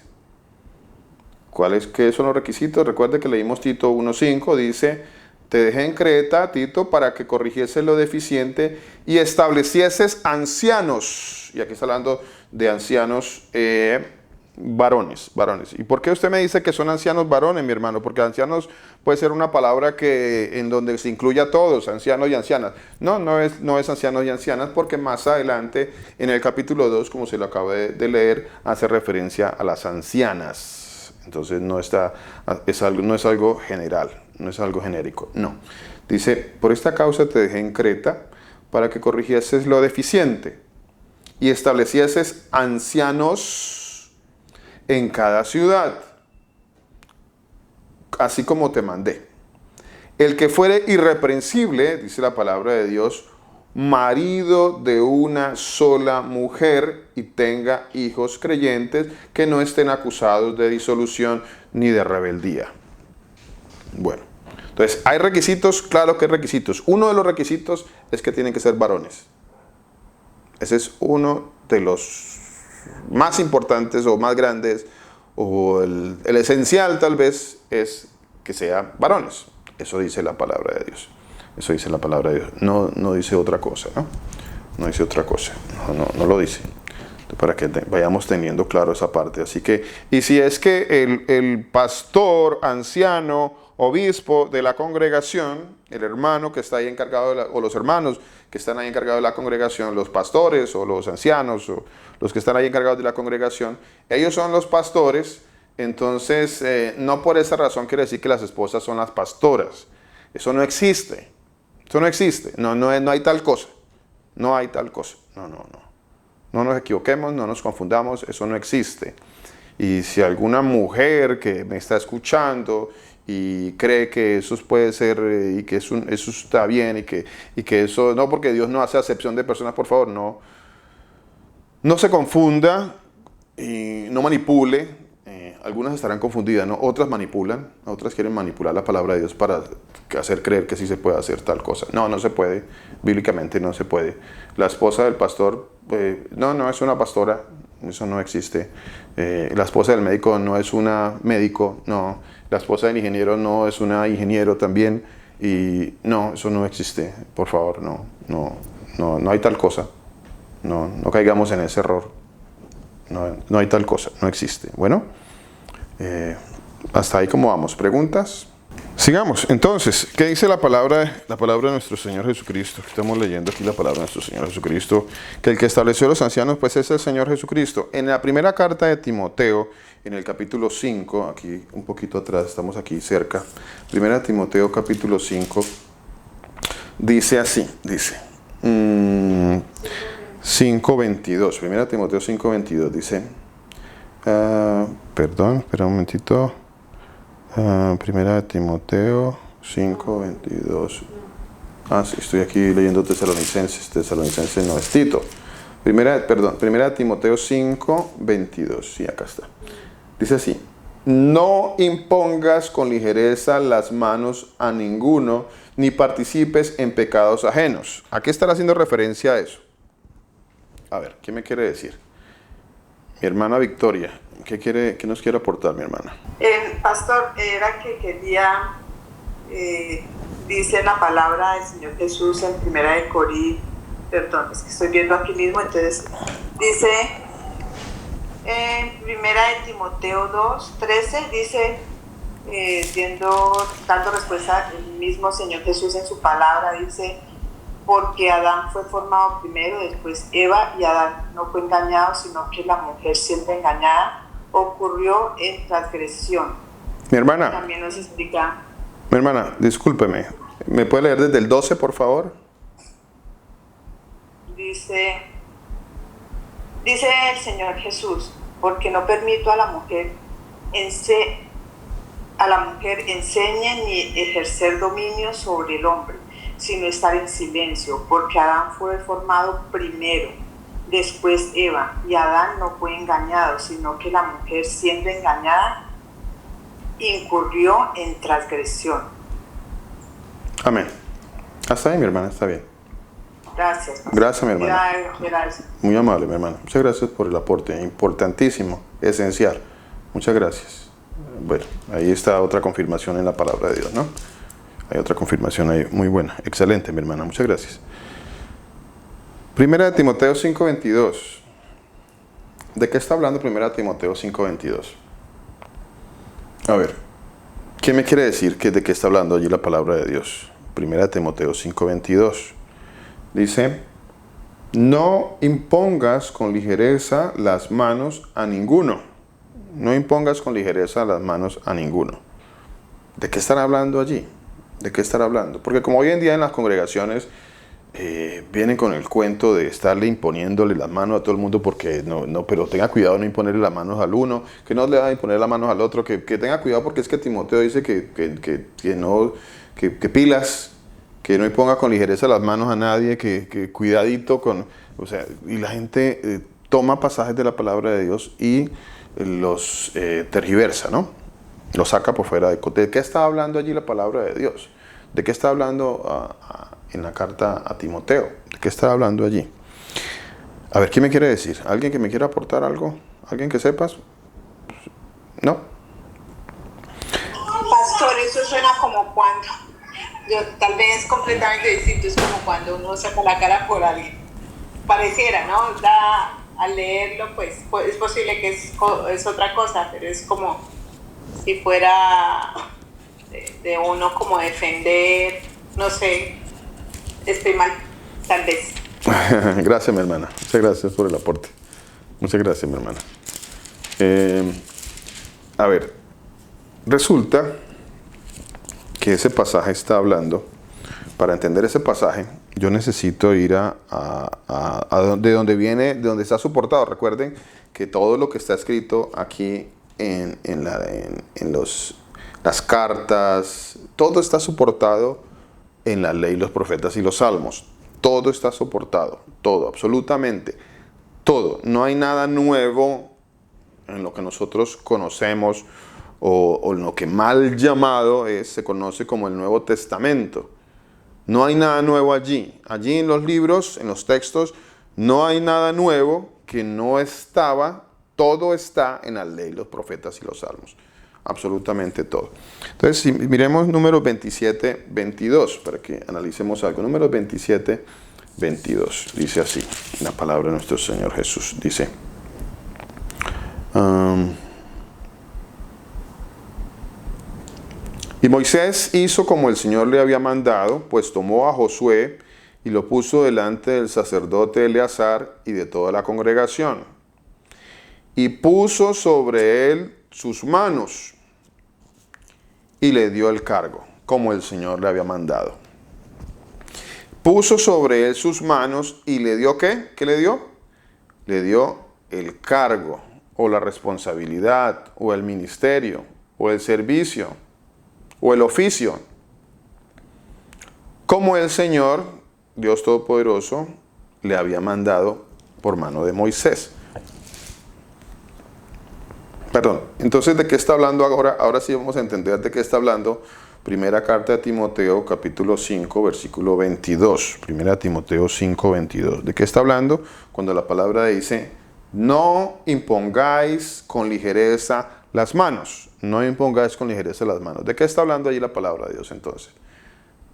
[SPEAKER 1] ¿Qué son los requisitos? Recuerde que leímos Tito 1:5, dice, te dejé en Creta, Tito, para que corrigiese lo deficiente y establecieses ancianos. Y aquí está hablando de ancianos, varones, varones. ¿Y por qué usted me dice que son ancianos varones, mi hermano? Porque ancianos puede ser una palabra que en donde se incluye a todos, ancianos y ancianas. No es ancianos y ancianas, porque más adelante en el capítulo 2, como se lo acabo de leer, hace referencia a las ancianas. Entonces no es algo general, no es algo genérico, no. Dice, por esta causa te dejé en Creta para que corrigieses lo deficiente y establecieses ancianos en cada ciudad, así como te mandé. El que fuere irreprensible, dice la palabra de Dios, marido de una sola mujer y tenga hijos creyentes que no estén acusados de disolución ni de rebeldía. Bueno, entonces, ¿hay requisitos? Claro que hay requisitos. Uno de los requisitos es que tienen que ser varones. Ese es uno de los más importantes o más grandes, o el esencial tal vez es que sean varones. Eso dice la palabra de Dios. Eso dice la palabra de Dios. No dice otra cosa, ¿no? No dice otra cosa. No lo dice. Para que vayamos teniendo claro esa parte. Así que, y si es que el pastor, anciano, obispo de la congregación, el hermano que está ahí encargado, o los hermanos que están ahí encargados de la congregación, los pastores o los ancianos o los que están ahí encargados de la congregación, ellos son los pastores, entonces no por esa razón quiere decir que las esposas son las pastoras. Eso no existe. Eso no existe. No hay tal cosa. No hay tal cosa. No nos equivoquemos, no nos confundamos, eso no existe. Y si alguna mujer que me está escuchando y cree que eso puede ser y que eso está bien y que eso, no, porque Dios no hace acepción de personas, por favor, no se confunda y no manipule. Algunas estarán confundidas, ¿no? Otras manipulan, otras quieren manipular la palabra de Dios para hacer creer que sí se puede hacer tal cosa. No se puede, bíblicamente no se puede. La esposa del pastor, no es una pastora, eso no existe. La esposa del médico no es una médico, no. La esposa del ingeniero no es una ingeniero también, y no, eso no existe, por favor, no hay tal cosa. No caigamos en ese error. No hay tal cosa, no existe. Bueno, hasta ahí como vamos. ¿Preguntas? Sigamos. Entonces, ¿qué dice la palabra de nuestro Señor Jesucristo? Estamos leyendo aquí la palabra de nuestro Señor Jesucristo, que el que estableció a los ancianos pues es el Señor Jesucristo. En la primera carta de Timoteo, en el capítulo 5, aquí un poquito atrás, estamos aquí cerca, primera de Timoteo capítulo 5, dice así, dice 5:22, primera de Timoteo 5:22, dice, espera un momentito, primera de Timoteo 5:22, sí, estoy aquí leyendo Tesalonicenses no es Tito, primera de Timoteo 5:22, sí, acá está, dice así, no impongas con ligereza las manos a ninguno, ni participes en pecados ajenos. ¿A qué estará haciendo referencia a eso? A ver, ¿qué me quiere decir? Mi hermana Victoria, ¿qué nos quiere aportar mi hermana?
[SPEAKER 2] Pastor, era que quería, dice la palabra del Señor Jesús en primera de Corintios, perdón, es que estoy viendo aquí mismo, entonces dice en primera de Timoteo 2:13, dice, dando respuesta al mismo Señor Jesús en su palabra, dice, porque Adán fue formado primero, después Eva, y Adán no fue engañado, sino que la mujer siempre engañada ocurrió en transgresión.
[SPEAKER 1] Mi hermana.
[SPEAKER 2] También nos explica.
[SPEAKER 1] Mi hermana, discúlpeme, ¿me puede leer desde el 12, por favor? Dice
[SPEAKER 2] el Señor Jesús, porque no permito a la mujer enseñe ni ejercer dominio sobre el hombre, sino estar en silencio, porque Adán fue formado primero, después Eva, y Adán no fue engañado, sino que la mujer, siendo engañada, incurrió en transgresión.
[SPEAKER 1] Amén. Hasta ahí, mi hermana, está bien.
[SPEAKER 2] Gracias.
[SPEAKER 1] Gracias, mi hermana.
[SPEAKER 2] Gracias.
[SPEAKER 1] Muy amable, mi hermana. Muchas gracias por el aporte, importantísimo, esencial. Muchas gracias. Bueno, ahí está otra confirmación en la palabra de Dios, ¿no? Hay otra confirmación ahí muy buena. Excelente, mi hermana. Muchas gracias. Primera de Timoteo 5:22. ¿De qué está hablando 1 Timoteo 5:22? A ver, ¿qué me quiere decir que de qué está hablando allí la palabra de Dios? 1 Timoteo 5:22. Dice, no impongas con ligereza las manos a ninguno. No impongas con ligereza las manos a ninguno. ¿De qué están hablando allí? ¿De qué están hablando? Porque como hoy en día en las congregaciones vienen con el cuento de estarle imponiéndole las manos a todo el mundo porque pero tenga cuidado de no imponerle las manos al uno, que no le va a imponer las manos al otro, que tenga cuidado porque es que Timoteo dice que pilas, que no imponga con ligereza las manos a nadie, que cuidadito con, o sea, y la gente toma pasajes de la palabra de Dios y los tergiversa, ¿no? Los saca por fuera de contexto. ¿De qué está hablando allí la palabra de Dios? ¿De qué está hablando en la carta a Timoteo? ¿De qué está hablando allí? A ver, ¿qué me quiere decir? ¿Alguien que me quiera aportar algo? ¿Alguien que sepas? ¿No?
[SPEAKER 2] Pastor, eso suena como cuando, tal vez es completamente distinto, es como cuando uno saca la cara por alguien. Pareciera, ¿no? Al leerlo, pues es posible que es otra cosa, pero es como si fuera de uno como defender, no sé, estoy mal, tal vez.
[SPEAKER 1] Gracias, mi hermana. Muchas gracias por el aporte. Muchas gracias, mi hermana. A ver, resulta que ese pasaje está hablando, para entender ese pasaje, yo necesito ir de donde viene, de donde está soportado. Recuerden que todo lo que está escrito aquí en las cartas, todo está soportado en la ley, los profetas y los salmos. Todo está soportado, todo, absolutamente todo. No hay nada nuevo en lo que nosotros conocemos o en lo que mal llamado se conoce como el Nuevo Testamento. No hay nada nuevo allí. Allí en los libros, en los textos, no hay nada nuevo que no estaba. Todo está en la ley, los profetas y los salmos. Absolutamente todo. Entonces, si miremos números 27, 22, para que analicemos algo. Números 27, 22. Dice así, la palabra de nuestro Señor Jesús. Dice, y Moisés hizo como el Señor le había mandado, pues tomó a Josué y lo puso delante del sacerdote Eleazar y de toda la congregación. Y puso sobre él sus manos y le dio el cargo, como el Señor le había mandado. Puso sobre él sus manos y le dio ¿qué? ¿Qué le dio? Le dio el cargo, o la responsabilidad, o el ministerio, o el servicio, o el oficio, como el Señor, Dios Todopoderoso, le había mandado por mano de Moisés. Perdón, entonces, ¿de qué está hablando ahora? Ahora sí vamos a entender de qué está hablando. Primera carta de Timoteo, capítulo 5, versículo 22. Primera Timoteo 5, 22. ¿De qué está hablando? Cuando la palabra dice, no impongáis con ligereza las manos. No impongáis con ligereza las manos. ¿De qué está hablando allí la palabra de Dios entonces?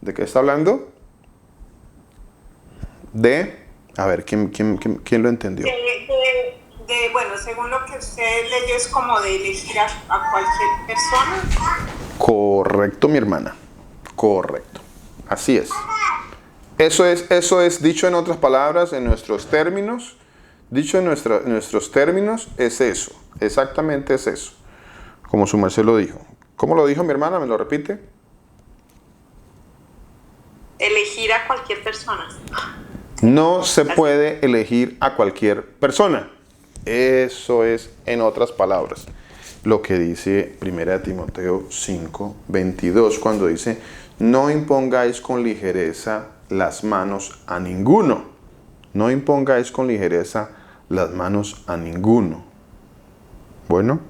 [SPEAKER 1] ¿De qué está hablando? A ver, ¿quién lo entendió?
[SPEAKER 2] Bueno, según lo que usted leyó, es como de elegir a cualquier persona.
[SPEAKER 1] Correcto, mi hermana. Correcto. Así es. Eso es dicho en otras palabras, en nuestros términos. Dicho en nuestros términos, es eso. Exactamente es eso. Como su merced lo dijo. ¿Cómo lo dijo mi hermana? ¿Me lo repite?
[SPEAKER 2] Elegir a cualquier persona.
[SPEAKER 1] No se puede elegir a cualquier persona. Eso es, en otras palabras, lo que dice 1 Timoteo 5, 22, cuando dice, no impongáis con ligereza las manos a ninguno. No impongáis con ligereza las manos a ninguno. Bueno,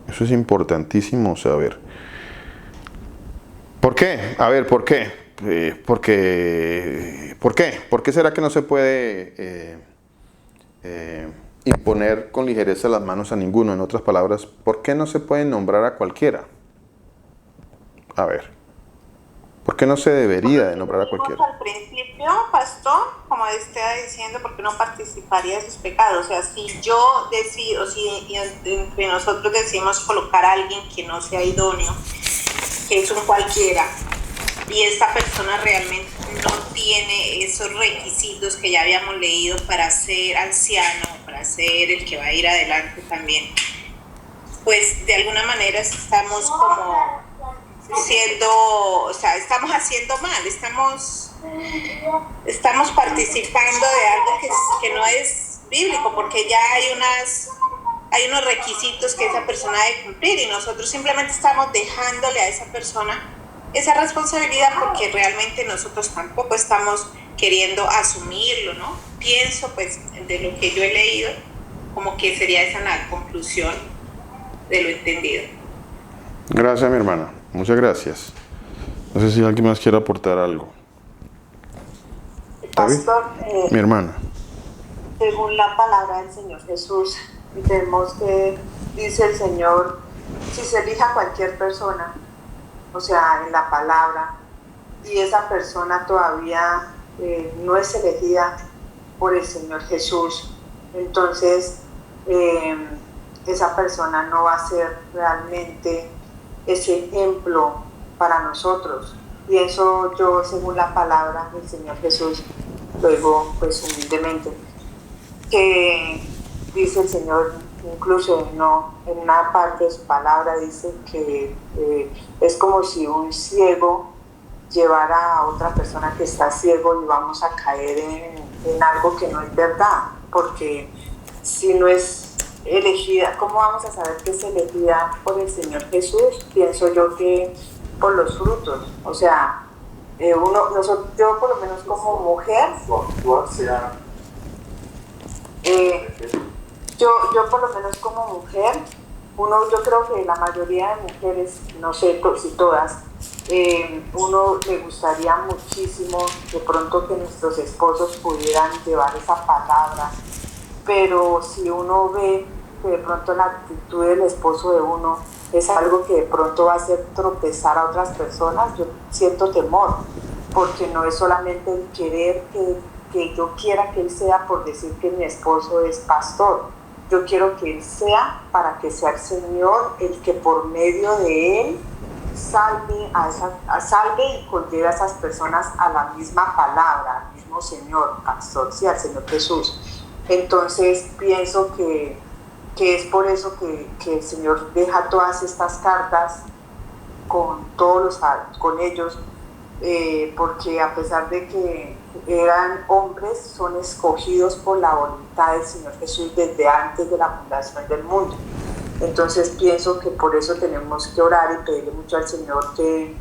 [SPEAKER 1] eso es importantísimo saber. ¿Por qué? A ver, ¿por qué? ¿Por qué? ¿Por qué será que no se puede imponer con ligereza las manos a ninguno? En otras palabras, ¿por qué no se puede nombrar a cualquiera? A ver, ¿Por qué no se debería de nombrar a cualquiera?
[SPEAKER 2] Al principio, pastor, como estaba diciendo, porque no participaría de sus pecados. O sea, si yo decido, si entre nosotros decidimos colocar a alguien que no sea idóneo, que es un cualquiera, y esta persona realmente no tiene esos requisitos que ya habíamos leído para ser anciano, para ser el que va a ir adelante también, pues de alguna manera estamos como estamos haciendo mal, estamos participando de algo que no es bíblico, porque ya hay unos requisitos que esa persona debe cumplir y nosotros simplemente estamos dejándole a esa persona esa responsabilidad porque realmente nosotros tampoco estamos queriendo asumirlo, ¿no? Pienso, pues, de lo que yo he leído, como que sería esa la conclusión de lo entendido.
[SPEAKER 1] Gracias, mi hermana. Muchas gracias. No sé si alguien más quiere aportar algo.
[SPEAKER 2] Pastor,
[SPEAKER 1] mi hermana.
[SPEAKER 2] Según la palabra del Señor Jesús, vemos que dice el Señor, si se elija cualquier persona, o sea, en la palabra, y esa persona todavía no es elegida por el Señor Jesús, entonces esa persona no va a ser realmente ese ejemplo para nosotros. Pienso yo, según la palabra del Señor Jesús, lo digo pues humildemente, que dice el Señor, incluso en una parte de su palabra dice que es como si un ciego llevara a otra persona que está ciego y vamos a caer en algo que no es verdad, porque si no es elegida, ¿cómo vamos a saber que es elegida por el Señor Jesús? Pienso yo que por los frutos, o sea, yo por lo menos como mujer, yo por lo menos como mujer, yo creo que la mayoría de mujeres, no sé si todas, uno le gustaría muchísimo de pronto que nuestros esposos pudieran llevar esa palabra, pero si uno ve que de pronto la actitud del esposo de uno es algo que de pronto va a hacer tropezar a otras personas, yo siento temor, porque no es solamente el querer que yo quiera que él sea por decir que mi esposo es pastor. Yo quiero que él sea para que sea el Señor el que por medio de él salve y conlleve a esas personas a la misma palabra, al mismo Señor, pastor, sí, al Señor Jesús. Entonces pienso que es por eso que el Señor deja todas estas cartas con ellos, porque a pesar de que eran hombres, son escogidos por la voluntad del Señor Jesús desde antes de la fundación del mundo. Entonces pienso que por eso tenemos que orar y pedirle mucho al Señor que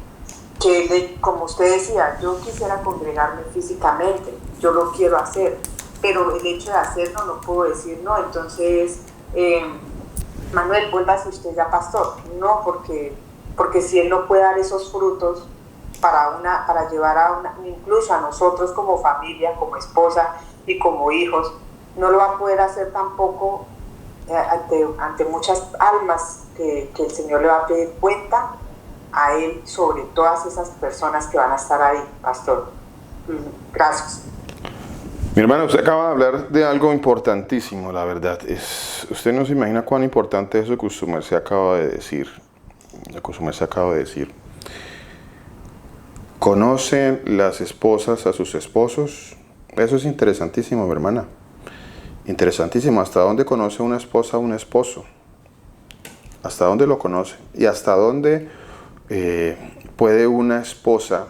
[SPEAKER 2] como usted decía, yo quisiera congregarme físicamente, yo lo quiero hacer, pero el hecho de hacerlo no puedo decir no, entonces Manuel, vuélvase usted ya pastor. No, porque si él no puede dar esos frutos para llevar incluso a nosotros como familia, como esposa y como hijos, no lo va a poder hacer tampoco ante muchas almas que el Señor le va a pedir cuenta a él sobre todas esas personas que van a estar ahí, pastor. Gracias.
[SPEAKER 1] Mi hermano, usted acaba de hablar de algo importantísimo, la verdad. Usted no se imagina cuán importante es eso que su merced acaba de decir. Lo que su merced acaba de decir. ¿Conocen las esposas a sus esposos? Eso es interesantísimo, mi hermana. Interesantísimo. ¿Hasta dónde conoce una esposa a un esposo? ¿Hasta dónde lo conoce? ¿Y hasta dónde puede una esposa?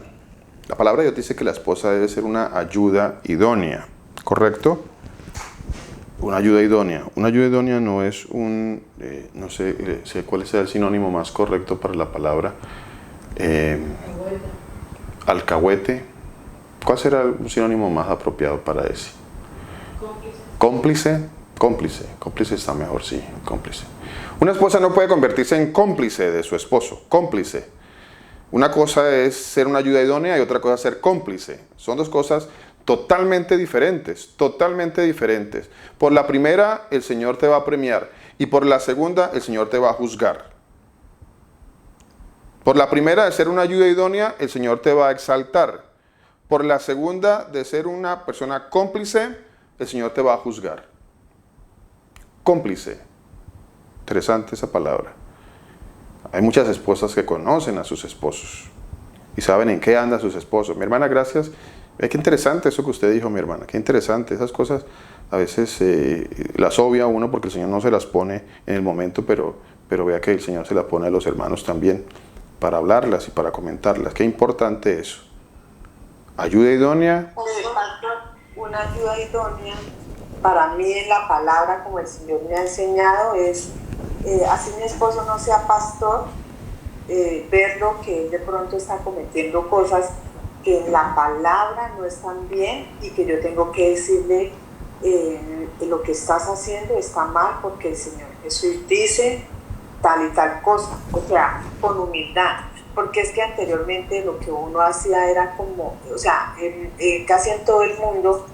[SPEAKER 1] La palabra de Dios dice que la esposa debe ser una ayuda idónea, ¿correcto? Una ayuda idónea. Una ayuda idónea no es no sé cuál es el sinónimo más correcto para la palabra. Alcahuete. ¿Cuál será un sinónimo más apropiado para ese? Cómplice. Cómplice está mejor, sí, cómplice. Una esposa no puede convertirse en cómplice de su esposo, cómplice. Una cosa es ser una ayuda idónea y otra cosa es ser cómplice. Son dos cosas totalmente diferentes, totalmente diferentes. Por la primera, el Señor te va a premiar y por la segunda, el Señor te va a juzgar. Por la primera, de ser una ayuda idónea, el Señor te va a exaltar. Por la segunda, de ser una persona cómplice, el Señor te va a juzgar. Cómplice. Interesante esa palabra. Hay muchas esposas que conocen a sus esposos y saben en qué andan sus esposos. Mi hermana, gracias. Qué interesante eso que usted dijo, mi hermana. Qué interesante. Esas cosas a veces las obvia uno porque el Señor no se las pone en el momento, pero vea que el Señor se las pone a los hermanos también para hablarlas y para comentarlas. Qué importante eso. Ayuda idónea.
[SPEAKER 2] Una ayuda idónea para mí en la palabra, como el Señor me ha enseñado, es así mi esposo no sea pastor, verlo que él de pronto está cometiendo cosas que en la palabra no están bien y que yo tengo que decirle lo que estás haciendo está mal porque el Señor Jesús dice tal y tal cosa, o sea, con humildad, porque es que anteriormente lo que uno hacía era como, o sea, casi en todo el mundo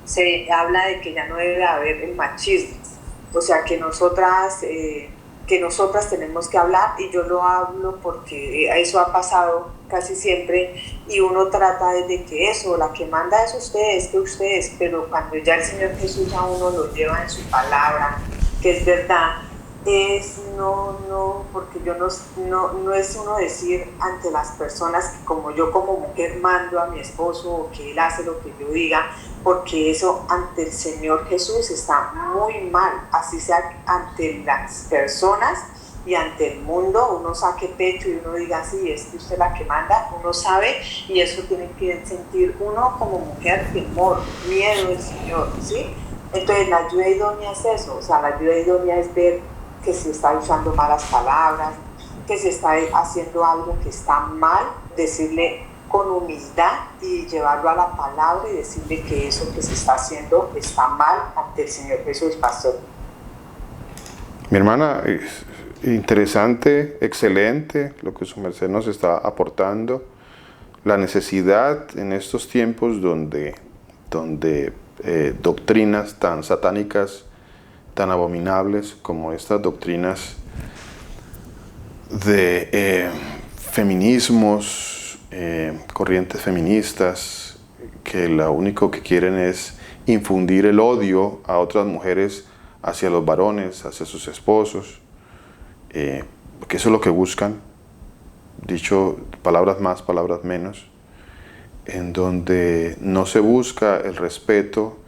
[SPEAKER 2] se habla de que ya no debe haber el machismo, o sea, que nosotras tenemos que hablar, y yo lo hablo porque eso ha pasado casi siempre, y uno trata de que eso, la que manda es ustedes, que ustedes, pero cuando ya el Señor Jesús a uno lo lleva en su palabra, que es verdad, es no, porque yo no es uno decir ante las personas que como yo como mujer mando a mi esposo o que él hace lo que yo diga, porque eso ante el Señor Jesús está muy mal, así sea ante las personas y ante el mundo, uno saque pecho y uno diga, sí, es que usted es la que manda, uno sabe, y eso tiene que sentir uno como mujer, temor, miedo del Señor, ¿sí? Entonces la ayuda idónea es eso, o sea, la ayuda idónea es ver que se está usando malas palabras, que se está haciendo algo que está mal, decirle con humildad y llevarlo a la palabra y decirle que eso que se está haciendo está mal ante el Señor Jesús, pastor.
[SPEAKER 1] Mi hermana, interesante, excelente lo que su merced nos está aportando. La necesidad en estos tiempos donde doctrinas tan satánicas, tan abominables como estas doctrinas de feminismos, corrientes feministas, que lo único que quieren es infundir el odio a otras mujeres hacia los varones, hacia sus esposos, porque eso es lo que buscan, dicho palabras más, palabras menos, en donde no se busca el respeto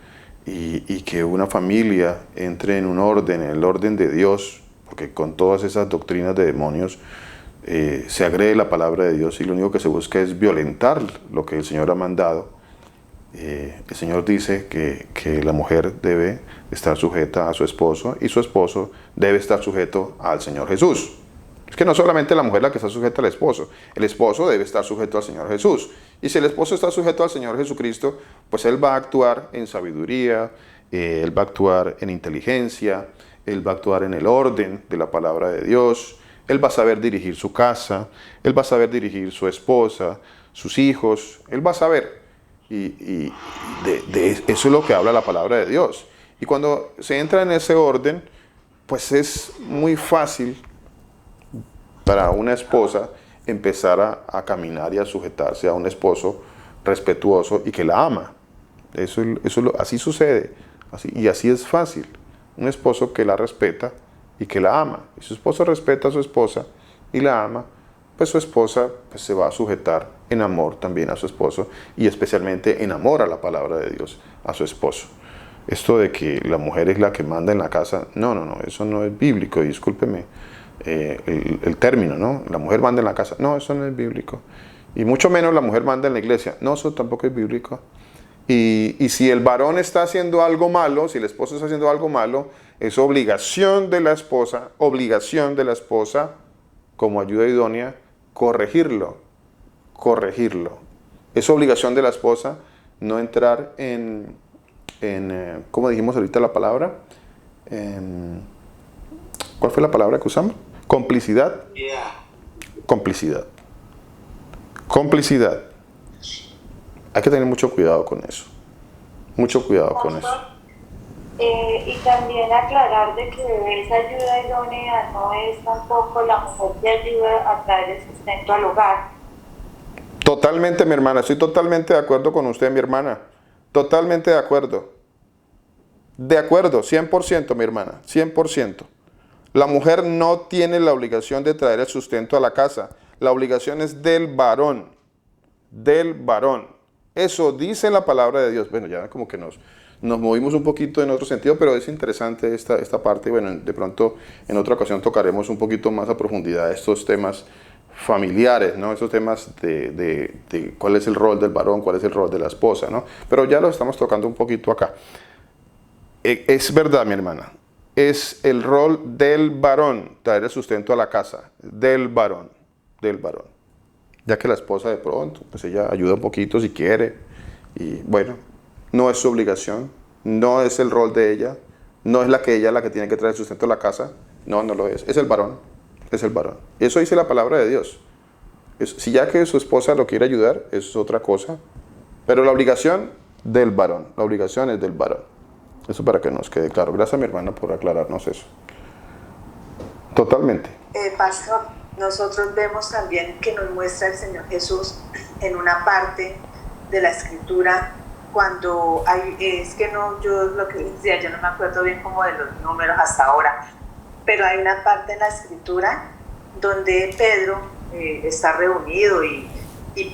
[SPEAKER 1] y que una familia entre en un orden, en el orden de Dios, porque con todas esas doctrinas de demonios se agrede la palabra de Dios y lo único que se busca es violentar lo que el Señor ha mandado. El Señor dice que la mujer debe estar sujeta a su esposo y su esposo debe estar sujeto al Señor Jesús. Es que no solamente la mujer la que está sujeta al esposo, el esposo debe estar sujeto al Señor Jesús. Y si el esposo está sujeto al Señor Jesucristo, pues él va a actuar en sabiduría, él va a actuar en inteligencia, él va a actuar en el orden de la palabra de Dios, él va a saber dirigir su casa, él va a saber dirigir su esposa, sus hijos, él va a saber. Y eso es lo que habla la palabra de Dios. Y cuando se entra en ese orden, pues es muy fácil para una esposa empezar a caminar y a sujetarse a un esposo respetuoso y que la ama. Así sucede, y así es fácil. Un esposo que la respeta y que la ama. Y su esposo respeta a su esposa y la ama, pues su esposa pues se va a sujetar en amor también a su esposo y especialmente en amor a la palabra de Dios a su esposo. Esto de que la mujer es la que manda en la casa, no, eso no es bíblico, discúlpeme. El término, ¿no? La mujer manda en la casa, no, eso no es bíblico. Y mucho menos la mujer manda en la iglesia, no, eso tampoco es bíblico. Y si el varón está haciendo algo malo, si el esposo está haciendo algo malo, es obligación de la esposa, como ayuda idónea, corregirlo. Es obligación de la esposa no entrar en ¿cómo dijimos ahorita la palabra? ¿Cuál fue la palabra que usamos? Complicidad. Complicidad. Hay que tener mucho cuidado con eso.
[SPEAKER 3] Y también aclarar de que esa ayuda idónea no es tampoco la mujer que ayuda a traer el sustento al hogar.
[SPEAKER 1] Totalmente, mi hermana. Estoy totalmente de acuerdo con usted, mi hermana. Totalmente de acuerdo. De acuerdo, 100%, mi hermana. 100%. La mujer no tiene la obligación de traer el sustento a la casa. La obligación es del varón. Del varón. Eso dice la palabra de Dios. Bueno, ya como que nos movimos un poquito en otro sentido, pero es interesante esta parte. Bueno, de pronto en otra ocasión tocaremos un poquito más a profundidad estos temas familiares, ¿no? Esos temas de cuál es el rol del varón, cuál es el rol de la esposa, ¿no? Pero ya lo estamos tocando un poquito acá. Es verdad, mi hermana. Es el rol del varón traer el sustento a la casa. Del varón. Del varón. Ya que la esposa de pronto, pues ella ayuda un poquito si quiere. Y bueno, no es su obligación. No es el rol de ella. No es ella la que tiene que traer el sustento a la casa. No, no lo es. Es el varón. Es el varón. Eso dice la palabra de Dios. Si ya que su esposa lo quiere ayudar, eso es otra cosa. Pero la obligación del varón. La obligación es del varón. Eso para que nos quede claro. Gracias, mi hermana, por aclararnos eso. Totalmente.
[SPEAKER 2] Pastor, nosotros vemos también que nos muestra el Señor Jesús en una parte de la Escritura cuando hay, es que no, yo lo que decía, yo no me acuerdo bien como de los números hasta ahora, pero hay una parte en la Escritura donde Pedro está reunido y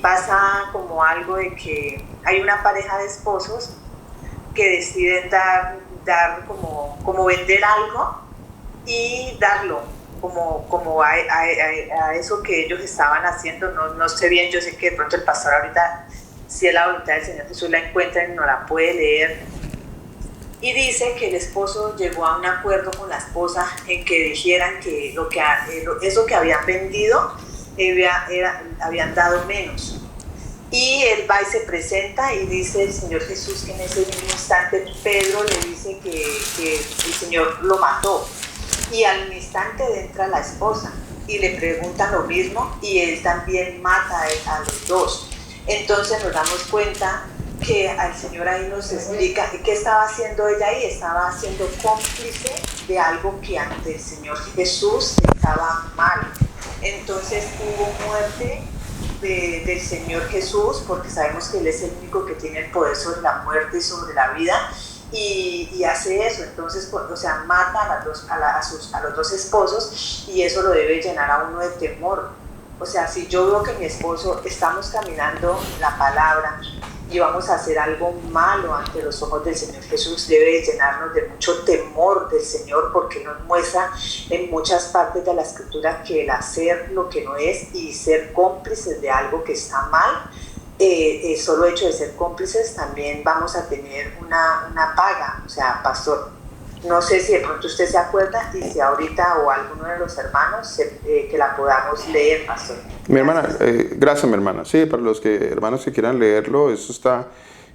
[SPEAKER 2] pasa como algo de que hay una pareja de esposos que deciden dar como vender algo y darlo como a eso que ellos estaban haciendo. No sé bien, yo sé que de pronto el pastor ahorita, si es la voluntad del Señor Jesús, la encuentra y no la puede leer. Y dice que el esposo llegó a un acuerdo con la esposa en que dijeran que eso que habían vendido habían dado menos. Y él va y se presenta y dice el Señor Jesús que en ese mismo instante Pedro le dice que el Señor lo mató. Y al instante entra la esposa y le pregunta lo mismo y él también mata a los dos. Entonces nos damos cuenta que al Señor ahí nos explica qué estaba haciendo ella ahí. Estaba siendo cómplice de algo que ante el Señor Jesús estaba mal. Entonces hubo muerte del Señor Jesús, porque sabemos que Él es el único que tiene el poder sobre la muerte y sobre la vida, y hace eso. Entonces, o sea, mata a los dos esposos, y eso lo debe llenar a uno de temor. O sea, si yo veo que mi esposo estamos caminando la palabra y vamos a hacer algo malo ante los ojos del Señor Jesús, debe llenarnos de mucho temor del Señor, porque nos muestra en muchas partes de la Escritura que el hacer lo que no es y ser cómplices de algo que está mal, solo hecho de ser cómplices también vamos a tener una paga. O sea, pastor, no sé si de pronto usted se acuerda y si ahorita o alguno de los hermanos que la podamos leer, pastor.
[SPEAKER 1] Mi hermana, gracias, mi hermana. Sí, para los hermanos que quieran leerlo, eso está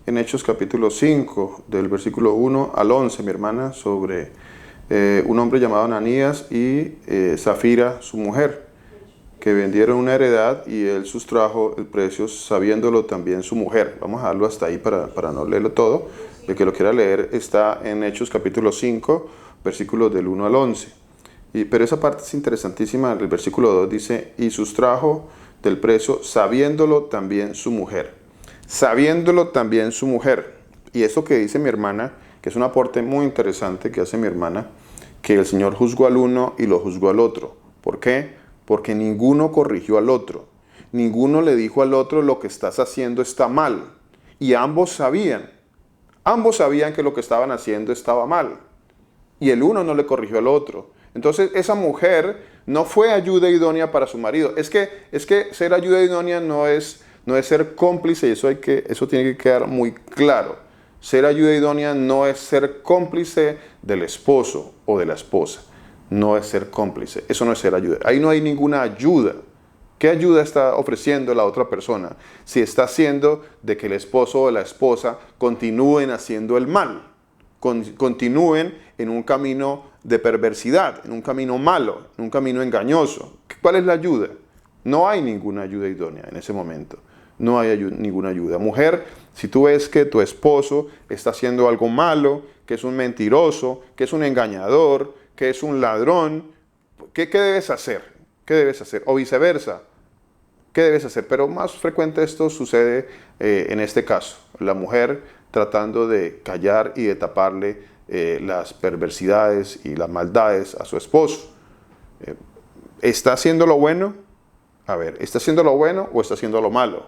[SPEAKER 1] en Hechos capítulo 5, del versículo 1 al 11, mi hermana, sobre un hombre llamado Ananías y Zafira, su mujer, que vendieron una heredad y él sustrajo el precio sabiéndolo también su mujer. Vamos a dejarlo hasta ahí para no leerlo todo. El que lo quiera leer está en Hechos capítulo 5, versículos del 1 al 11. Pero esa parte es interesantísima. El versículo 2 dice, y sustrajo del precio sabiéndolo también su mujer. Sabiéndolo también su mujer. Y eso que dice mi hermana, que es un aporte muy interesante que hace mi hermana, que el Señor juzgó al uno y lo juzgó al otro. ¿Por qué? Porque ninguno corrigió al otro. Ninguno le dijo al otro, lo que estás haciendo está mal. Y ambos sabían que lo que estaban haciendo estaba mal. Y el uno no le corrigió al otro. Entonces esa mujer no fue ayuda idónea para su marido. Es que ser ayuda idónea no es ser cómplice, y eso tiene que quedar muy claro. Ser ayuda idónea no es ser cómplice del esposo o de la esposa. No es ser cómplice. Eso no es ser ayuda. Ahí no hay ninguna ayuda. ¿Qué ayuda está ofreciendo la otra persona? Si está haciendo de que el esposo o la esposa continúen haciendo el mal, continúen en un camino de perversidad, en un camino malo, en un camino engañoso. ¿Cuál es la ayuda? No hay ninguna ayuda idónea en ese momento. no hay ninguna ayuda. Mujer, si tú ves que tu esposo está haciendo algo malo, que es un mentiroso, que es un engañador, que es un ladrón, ¿qué debes hacer? ¿Qué debes hacer? O viceversa, ¿qué debes hacer? Pero más frecuente esto sucede en este caso. La mujer tratando de callar y de taparle las perversidades y las maldades a su esposo. ¿Está haciendo lo bueno? A ver, ¿está haciendo lo bueno o está haciendo lo malo?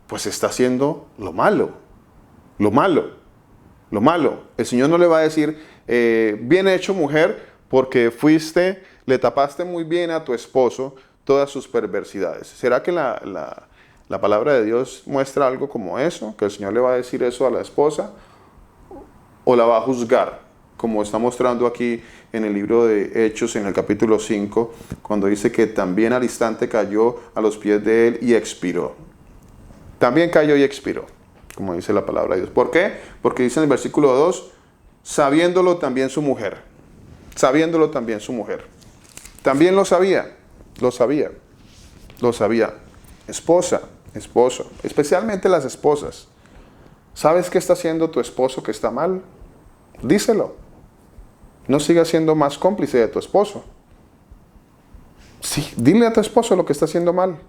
[SPEAKER 1] Pues está haciendo lo malo. Lo malo. Lo malo. El Señor no le va a decir, bien hecho mujer, porque le tapaste muy bien a tu esposo todas sus perversidades. ¿Será que la palabra de Dios muestra algo como eso? ¿Que el Señor le va a decir eso a la esposa? ¿O la va a juzgar? Como está mostrando aquí en el libro de Hechos, en el capítulo 5, cuando dice que también al instante cayó a los pies de él y expiró. También cayó y expiró, como dice la palabra de Dios. ¿Por qué? Porque dice en el versículo 2, sabiéndolo también su mujer. Sabiéndolo también su mujer. También lo sabía. Lo sabía. Lo sabía. Esposa, esposo, especialmente las esposas. ¿Sabes qué está haciendo tu esposo que está mal? Díselo. No sigas siendo más cómplice de tu esposo. Sí, dile a tu esposo lo que está haciendo mal.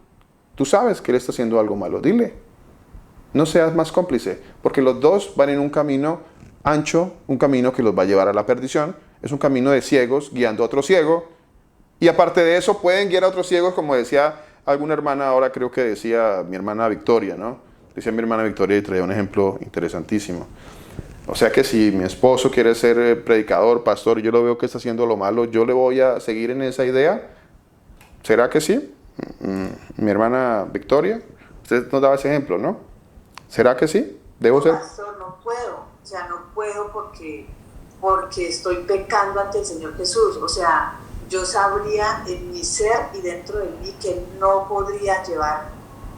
[SPEAKER 1] Tú sabes que él está haciendo algo malo. Dile. No seas más cómplice, porque los dos van en un camino ancho, un camino que los va a llevar a la perdición. Es un camino de ciegos guiando a otro ciego. Y aparte de eso, pueden guiar a otros ciegos, como decía alguna hermana, ahora creo que decía mi hermana Victoria, ¿no? Decía mi hermana Victoria y traía un ejemplo interesantísimo. O sea que si mi esposo quiere ser predicador, pastor, y yo lo veo que está haciendo lo malo, ¿yo le voy a seguir en esa idea? ¿Será que sí? Mi hermana Victoria, usted nos daba ese ejemplo, ¿no? ¿Será que sí? ¿Debo ser?
[SPEAKER 2] Pastor, no puedo. O sea, no puedo porque estoy pecando ante el Señor Jesús. O sea, yo sabría en mi ser y dentro de mí que no podría llevar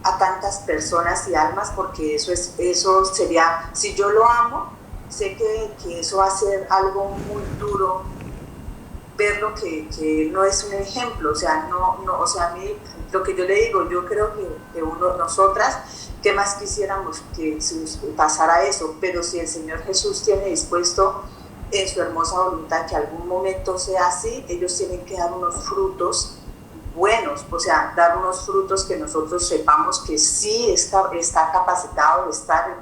[SPEAKER 2] a tantas personas y almas, porque eso sería, si yo lo amo, sé que eso va a ser algo muy duro, verlo que no es un ejemplo. O sea, o sea, a mí lo que yo le digo, yo creo que nosotras, ¿qué más quisiéramos que pasara eso? Pero si el Señor Jesús tiene dispuesto en su hermosa voluntad que algún momento sea así, ellos tienen que dar unos frutos buenos, o sea, dar unos frutos que nosotros sepamos que sí está capacitado de estar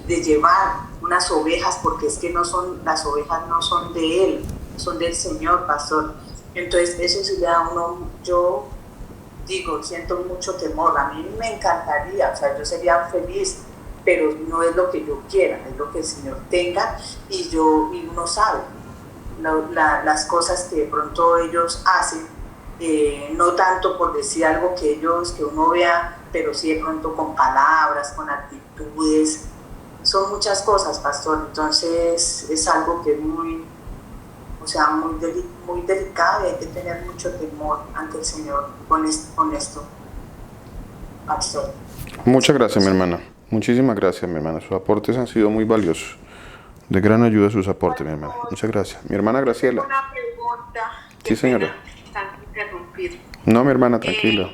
[SPEAKER 2] de llevar unas ovejas, porque es que las ovejas no son de él, son del Señor, pastor. Entonces eso sí le da a uno, yo digo, siento mucho temor. A mí me encantaría, o sea, yo sería feliz, pero no es lo que yo quiera, es lo que el Señor tenga, y uno sabe las cosas que de pronto ellos hacen, no tanto por decir algo que uno vea, pero sí de pronto con palabras, con actitudes, son muchas cosas, pastor. Entonces es algo que es muy delicado, y hay que tener mucho temor ante el Señor con esto, pastor.
[SPEAKER 1] Muchas gracias, mi hermana. Muchísimas gracias, mi hermana. Sus aportes han sido muy valiosos. De gran ayuda sus aportes, mi hermana. Muchas gracias. Mi hermana Graciela.
[SPEAKER 2] Una pregunta.
[SPEAKER 1] Sí, señora.
[SPEAKER 2] Interrumpir.
[SPEAKER 1] No, mi hermana, tranquila.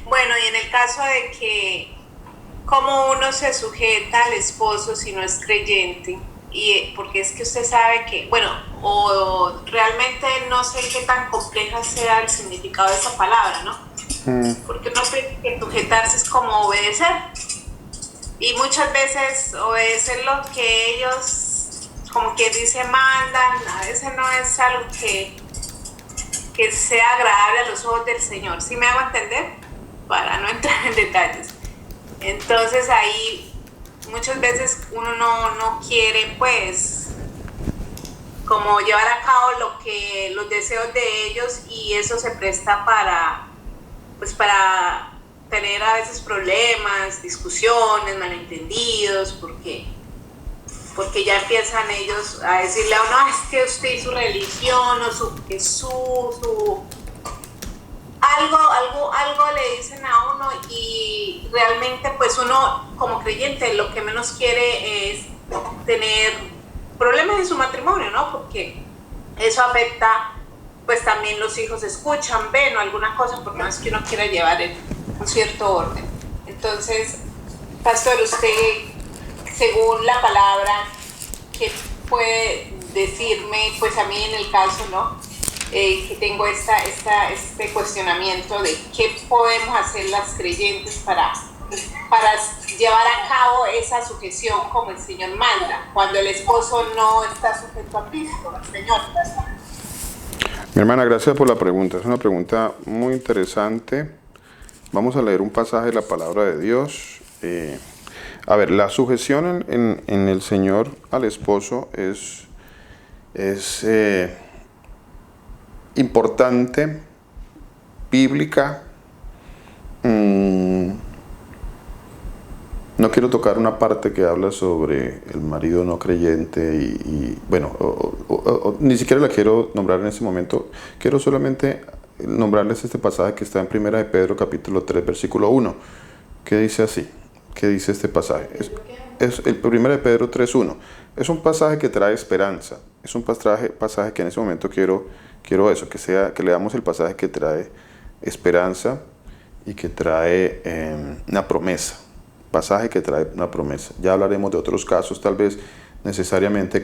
[SPEAKER 2] Bueno, y en el caso de que, ¿cómo uno se sujeta al esposo si no es creyente? Y porque es que usted sabe que, bueno, o realmente no sé qué tan compleja sea el significado de esa palabra, ¿no? Porque uno piensa que sujetarse es como obedecer, y muchas veces obedecer lo que ellos, como quien dice, mandan, a veces no es algo que sea agradable a los ojos del Señor. ¿Sí me hago entender? Para no entrar en detalles. Entonces ahí muchas veces uno no quiere, pues, como llevar a cabo los deseos de ellos, y eso se presta para tener a veces problemas, discusiones, malentendidos, porque ya empiezan ellos a decirle a uno, es que usted y su religión, o su Jesús, algo le dicen a uno, y realmente pues uno como creyente lo que menos quiere es tener problemas en su matrimonio, ¿no? Porque eso afecta, pues también los hijos escuchan, ven o alguna cosa, porque no es que uno quiera llevar un cierto orden. Entonces, pastor, usted, según la palabra, ¿qué puede decirme? Pues a mí en el caso, ¿no? Que tengo este cuestionamiento de qué podemos hacer las creyentes para llevar a cabo esa sujeción como el Señor manda, cuando el esposo no está sujeto a Cristo, al Señor.
[SPEAKER 1] Mi hermana, gracias por la pregunta. Es una pregunta muy interesante. Vamos a leer un pasaje de la palabra de Dios. A ver, la sujeción en el Señor al esposo es importante, bíblica. No quiero tocar una parte que habla sobre el marido no creyente y bueno, ni siquiera la quiero nombrar en este momento. Quiero solamente nombrarles este pasaje que está en 1 de Pedro capítulo 3 versículo 1, que dice así, que dice este pasaje. Es el 1 de Pedro 3:1. Es un pasaje que trae esperanza. Es un pasaje que en ese momento quiero eso, que leamos el pasaje que trae esperanza y que trae una promesa. Pasaje que trae una promesa. Ya hablaremos de otros casos, tal vez necesariamente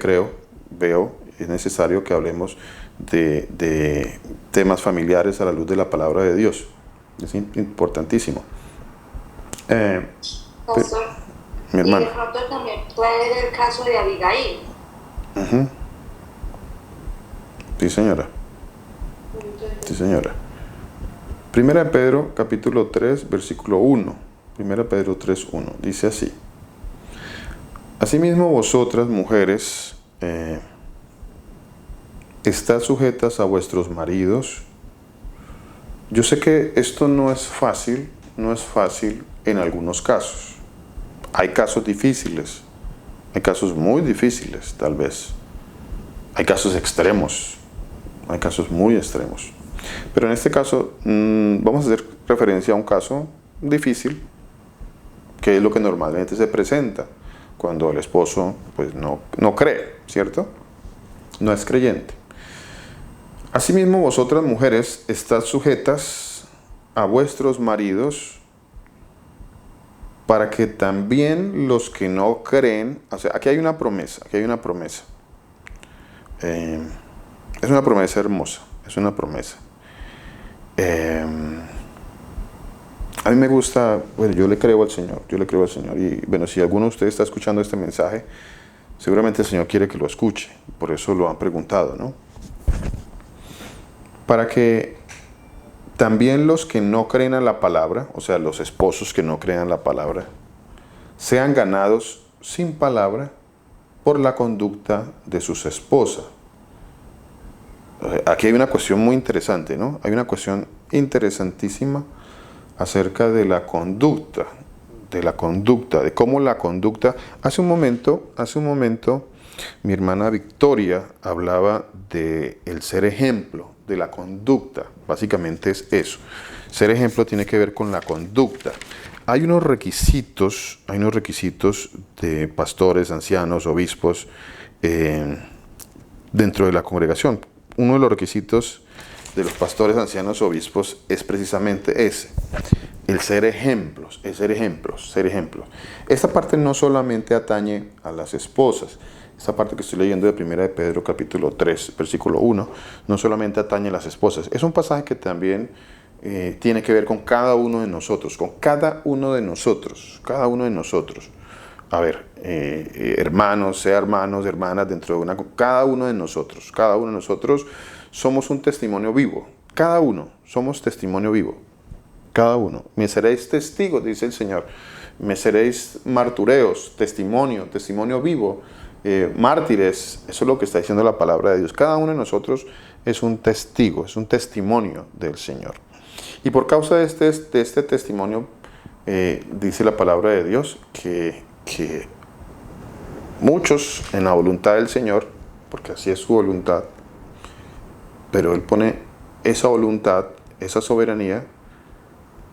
[SPEAKER 1] es necesario que hablemos de temas familiares a la luz de la palabra de Dios. Es importantísimo.
[SPEAKER 3] Pastor,
[SPEAKER 1] Mi hermano.
[SPEAKER 3] y de pronto también puede ser el caso de Abigail.
[SPEAKER 1] Uh-huh. Sí, señora. Sí, señora. 1 de Pedro capítulo 3 versículo 1. 1 Pedro 3:1 dice así: Asimismo vosotras, mujeres, estad sujetas a vuestros maridos. Yo sé que esto no es fácil en algunos casos. Hay casos difíciles, hay casos muy difíciles tal vez. Hay casos extremos, hay casos muy extremos. Pero en este caso vamos a hacer referencia a un caso difícil, que es lo que normalmente se presenta cuando el esposo pues no cree, ¿cierto? No es creyente. Asimismo, vosotras mujeres, estad sujetas a vuestros maridos, para que también los que no creen, o sea, aquí hay una promesa. Es una promesa hermosa, es una promesa. A mí me gusta, bueno, yo le creo al Señor, y bueno, si alguno de ustedes está escuchando este mensaje, seguramente el Señor quiere que lo escuche, por eso lo han preguntado, ¿no? Para que también los que no creen a la palabra, o sea, los esposos que no crean a la palabra, sean ganados sin palabra por la conducta de sus esposas. Aquí hay una cuestión muy interesante, ¿no? Hay una cuestión interesantísima acerca de la conducta, de cómo la conducta. Hace un momento, mi hermana Victoria hablaba de el ser ejemplo, de la conducta. Básicamente es eso. Ser ejemplo tiene que ver con la conducta. Hay unos requisitos de pastores, ancianos, obispos dentro de la congregación. Uno de los requisitos de los pastores, ancianos, obispos es precisamente ese, el ser ejemplos, ser ejemplos. Esta parte no solamente atañe a las esposas. Esta parte que estoy leyendo de 1 de Pedro capítulo 3 versículo 1 no solamente atañe a las esposas. Es un pasaje que también tiene que ver con cada uno de nosotros, cada uno de nosotros. A ver, hermanos, hermanas, dentro de una... Cada uno de nosotros somos un testimonio vivo. Cada uno somos testimonio vivo. Cada uno. Me seréis testigos, dice el Señor. Me seréis martureos, testimonio vivo. Mártires, eso es lo que está diciendo la palabra de Dios. Cada uno de nosotros es un testigo, es un testimonio del Señor. Y por causa de este testimonio, dice la palabra de Dios que muchos en la voluntad del Señor, porque así es su voluntad, pero Él pone esa voluntad, esa soberanía,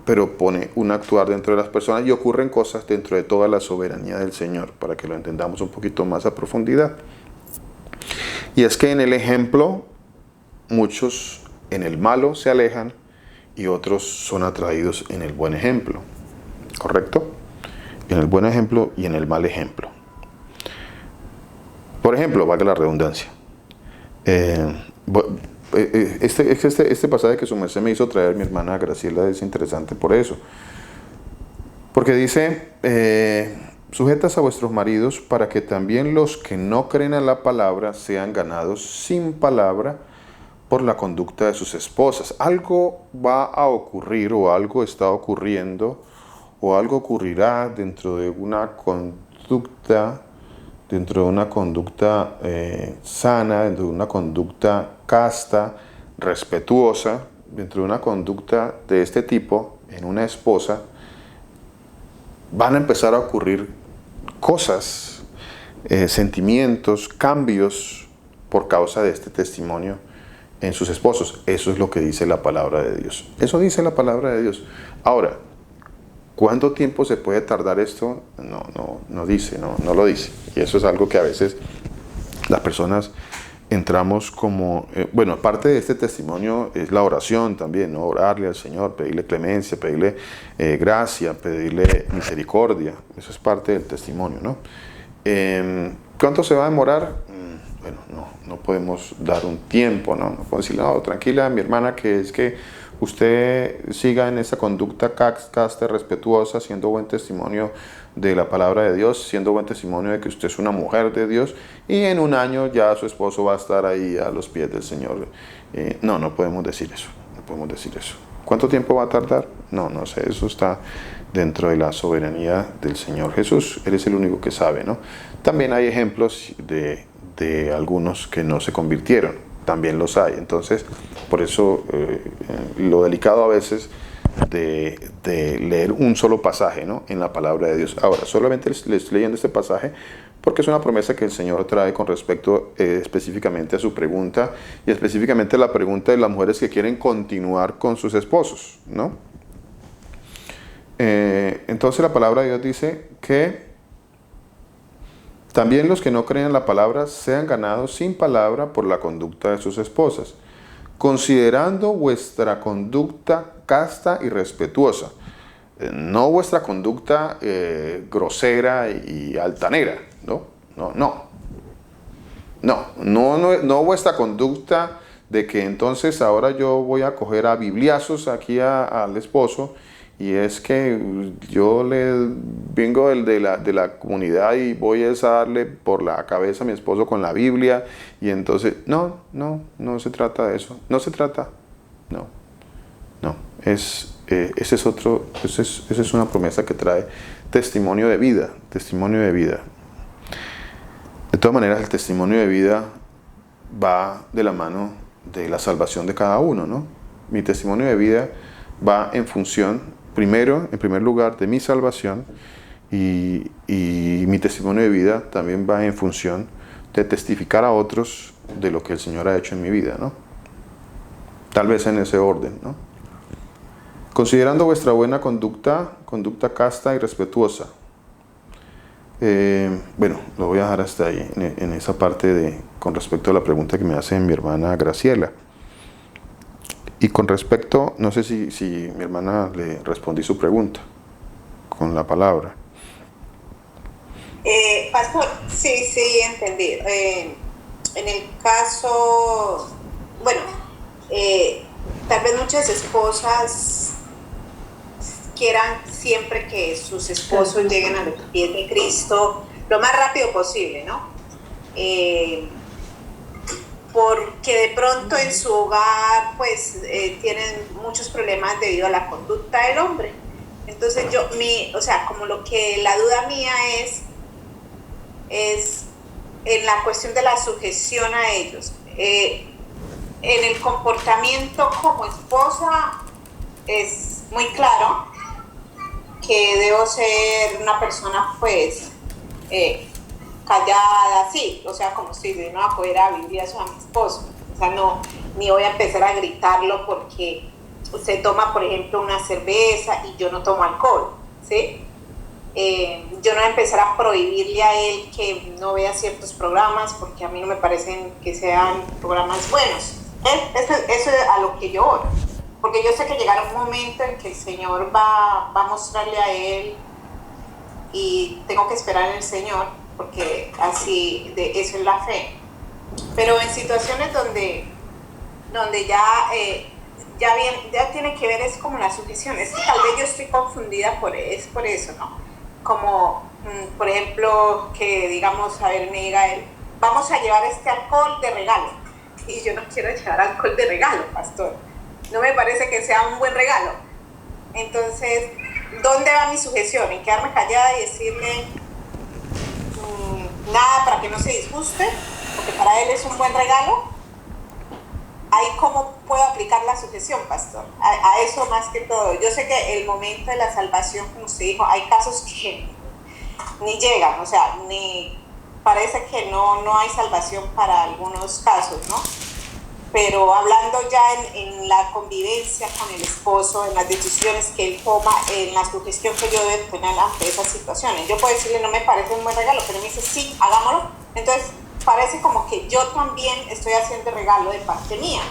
[SPEAKER 1] pero pone un actuar dentro de las personas y ocurren cosas dentro de toda la soberanía del Señor, para que lo entendamos un poquito más a profundidad. Y es que en el ejemplo, muchos en el malo se alejan y otros son atraídos en el buen ejemplo. ¿Correcto? En el buen ejemplo y en el mal ejemplo. Por ejemplo, valga la redundancia. Este pasaje que su merced me hizo traer mi hermana Graciela es interesante por eso. Porque dice, sujetas a vuestros maridos para que también los que no creen a la palabra sean ganados sin palabra por la conducta de sus esposas. Algo va a ocurrir o algo está ocurriendo o algo ocurrirá dentro de una conducta sana, dentro de una conducta casta, respetuosa, dentro de una conducta de este tipo en una esposa. Van a empezar a ocurrir cosas, sentimientos, cambios por causa de este testimonio en sus esposos. Eso es lo que dice la palabra de Dios. Eso dice la palabra de Dios. Ahora, ¿cuánto tiempo se puede tardar esto? No dice, no lo dice. Y eso es algo que a veces las personas entramos como, bueno, parte de este testimonio es la oración también, ¿no? Orarle al Señor, pedirle clemencia, pedirle gracia, pedirle misericordia. Eso es parte del testimonio, ¿no? ¿Cuánto se va a demorar? Bueno, no podemos dar un tiempo, ¿no? No podemos decirle, no, tranquila, mi hermana, que es que usted siga en esa conducta casta, respetuosa, siendo buen testimonio de la palabra de Dios, siendo buen testimonio de que usted es una mujer de Dios, y en un año ya su esposo va a estar ahí a los pies del Señor. No podemos decir eso, no podemos decir eso. ¿Cuánto tiempo va a tardar? No sé, eso está dentro de la soberanía del Señor Jesús. Él es el único que sabe, ¿no? También hay ejemplos de algunos que no se convirtieron, también los hay. Entonces, por eso lo delicado a veces de leer un solo pasaje, ¿no?, en la palabra de Dios. Ahora, solamente les estoy leyendo este pasaje porque es una promesa que el Señor trae con respecto específicamente a su pregunta, y específicamente a la pregunta de las mujeres que quieren continuar con sus esposos, ¿no? Entonces la palabra de Dios dice que también los que no creen en la palabra sean ganados sin palabra por la conducta de sus esposas, considerando vuestra conducta casta y respetuosa, no vuestra conducta grosera y altanera, no vuestra conducta de que entonces ahora yo voy a coger a bibliazos aquí al esposo, y es que yo vengo de la comunidad y voy a darle por la cabeza a mi esposo con la Biblia, y entonces, no se trata de eso, esa es una promesa que trae testimonio de vida. De todas maneras, el testimonio de vida va de la mano de la salvación de cada uno, ¿no? Mi testimonio de vida va en función, en primer lugar, de mi salvación, y mi testimonio de vida también va en función de testificar a otros de lo que el Señor ha hecho en mi vida, ¿no? Tal vez en ese orden, ¿no? Considerando vuestra buena conducta casta y respetuosa. Bueno, lo voy a dejar hasta ahí, en esa parte con respecto a la pregunta que me hace mi hermana Graciela. Y con respecto, no sé si mi hermana le respondí su pregunta con la palabra.
[SPEAKER 2] Pastor, sí, entendí. En el caso, bueno, tal vez muchas esposas quieran siempre que sus esposos lleguen a los pies de Cristo lo más rápido posible, ¿no? Porque de pronto en su hogar pues tienen muchos problemas debido a la conducta del hombre. Entonces como lo que la duda mía es en la cuestión de la sujeción a ellos. En el comportamiento como esposa es muy claro que debo ser una persona pues callada, sí, o sea, como si no va a poder abrir eso a mi esposo, o sea, ni voy a empezar a gritarlo porque usted toma, por ejemplo, una cerveza y yo no tomo alcohol, ¿sí? Yo no voy a empezar a prohibirle a él que no vea ciertos programas porque a mí no me parecen que sean programas buenos. Eso es a lo que yo oro. porque yo sé que llegará un momento en que el Señor va a mostrarle a él y tengo que esperar en el Señor, porque así, eso es la fe. Pero en situaciones donde ya tiene que ver es como la sujeción. Es que tal vez yo estoy confundida es por eso, ¿no? Como, por ejemplo, que digamos, a ver, me diga él, vamos a llevar este alcohol de regalo. Y yo no quiero llevar alcohol de regalo, pastor. No me parece que sea un buen regalo. Entonces, ¿dónde va mi sujeción? ¿En quedarme callada y decirle nada para que no se disguste? Porque para él es un buen regalo. Ahí cómo puedo aplicar la sujeción, pastor. A eso más que todo. Yo sé que el momento de la salvación, como usted dijo, hay casos que ni llegan, o sea, parece que no hay salvación para algunos casos, ¿no? Pero hablando ya en la convivencia con el esposo, en las decisiones que él toma, en la sugestión que yo debo tener ante esas situaciones. Yo puedo decirle, no me parece un buen regalo, pero él me dice, sí, hagámoslo. Entonces, parece como que yo también estoy haciendo regalo de parte mía,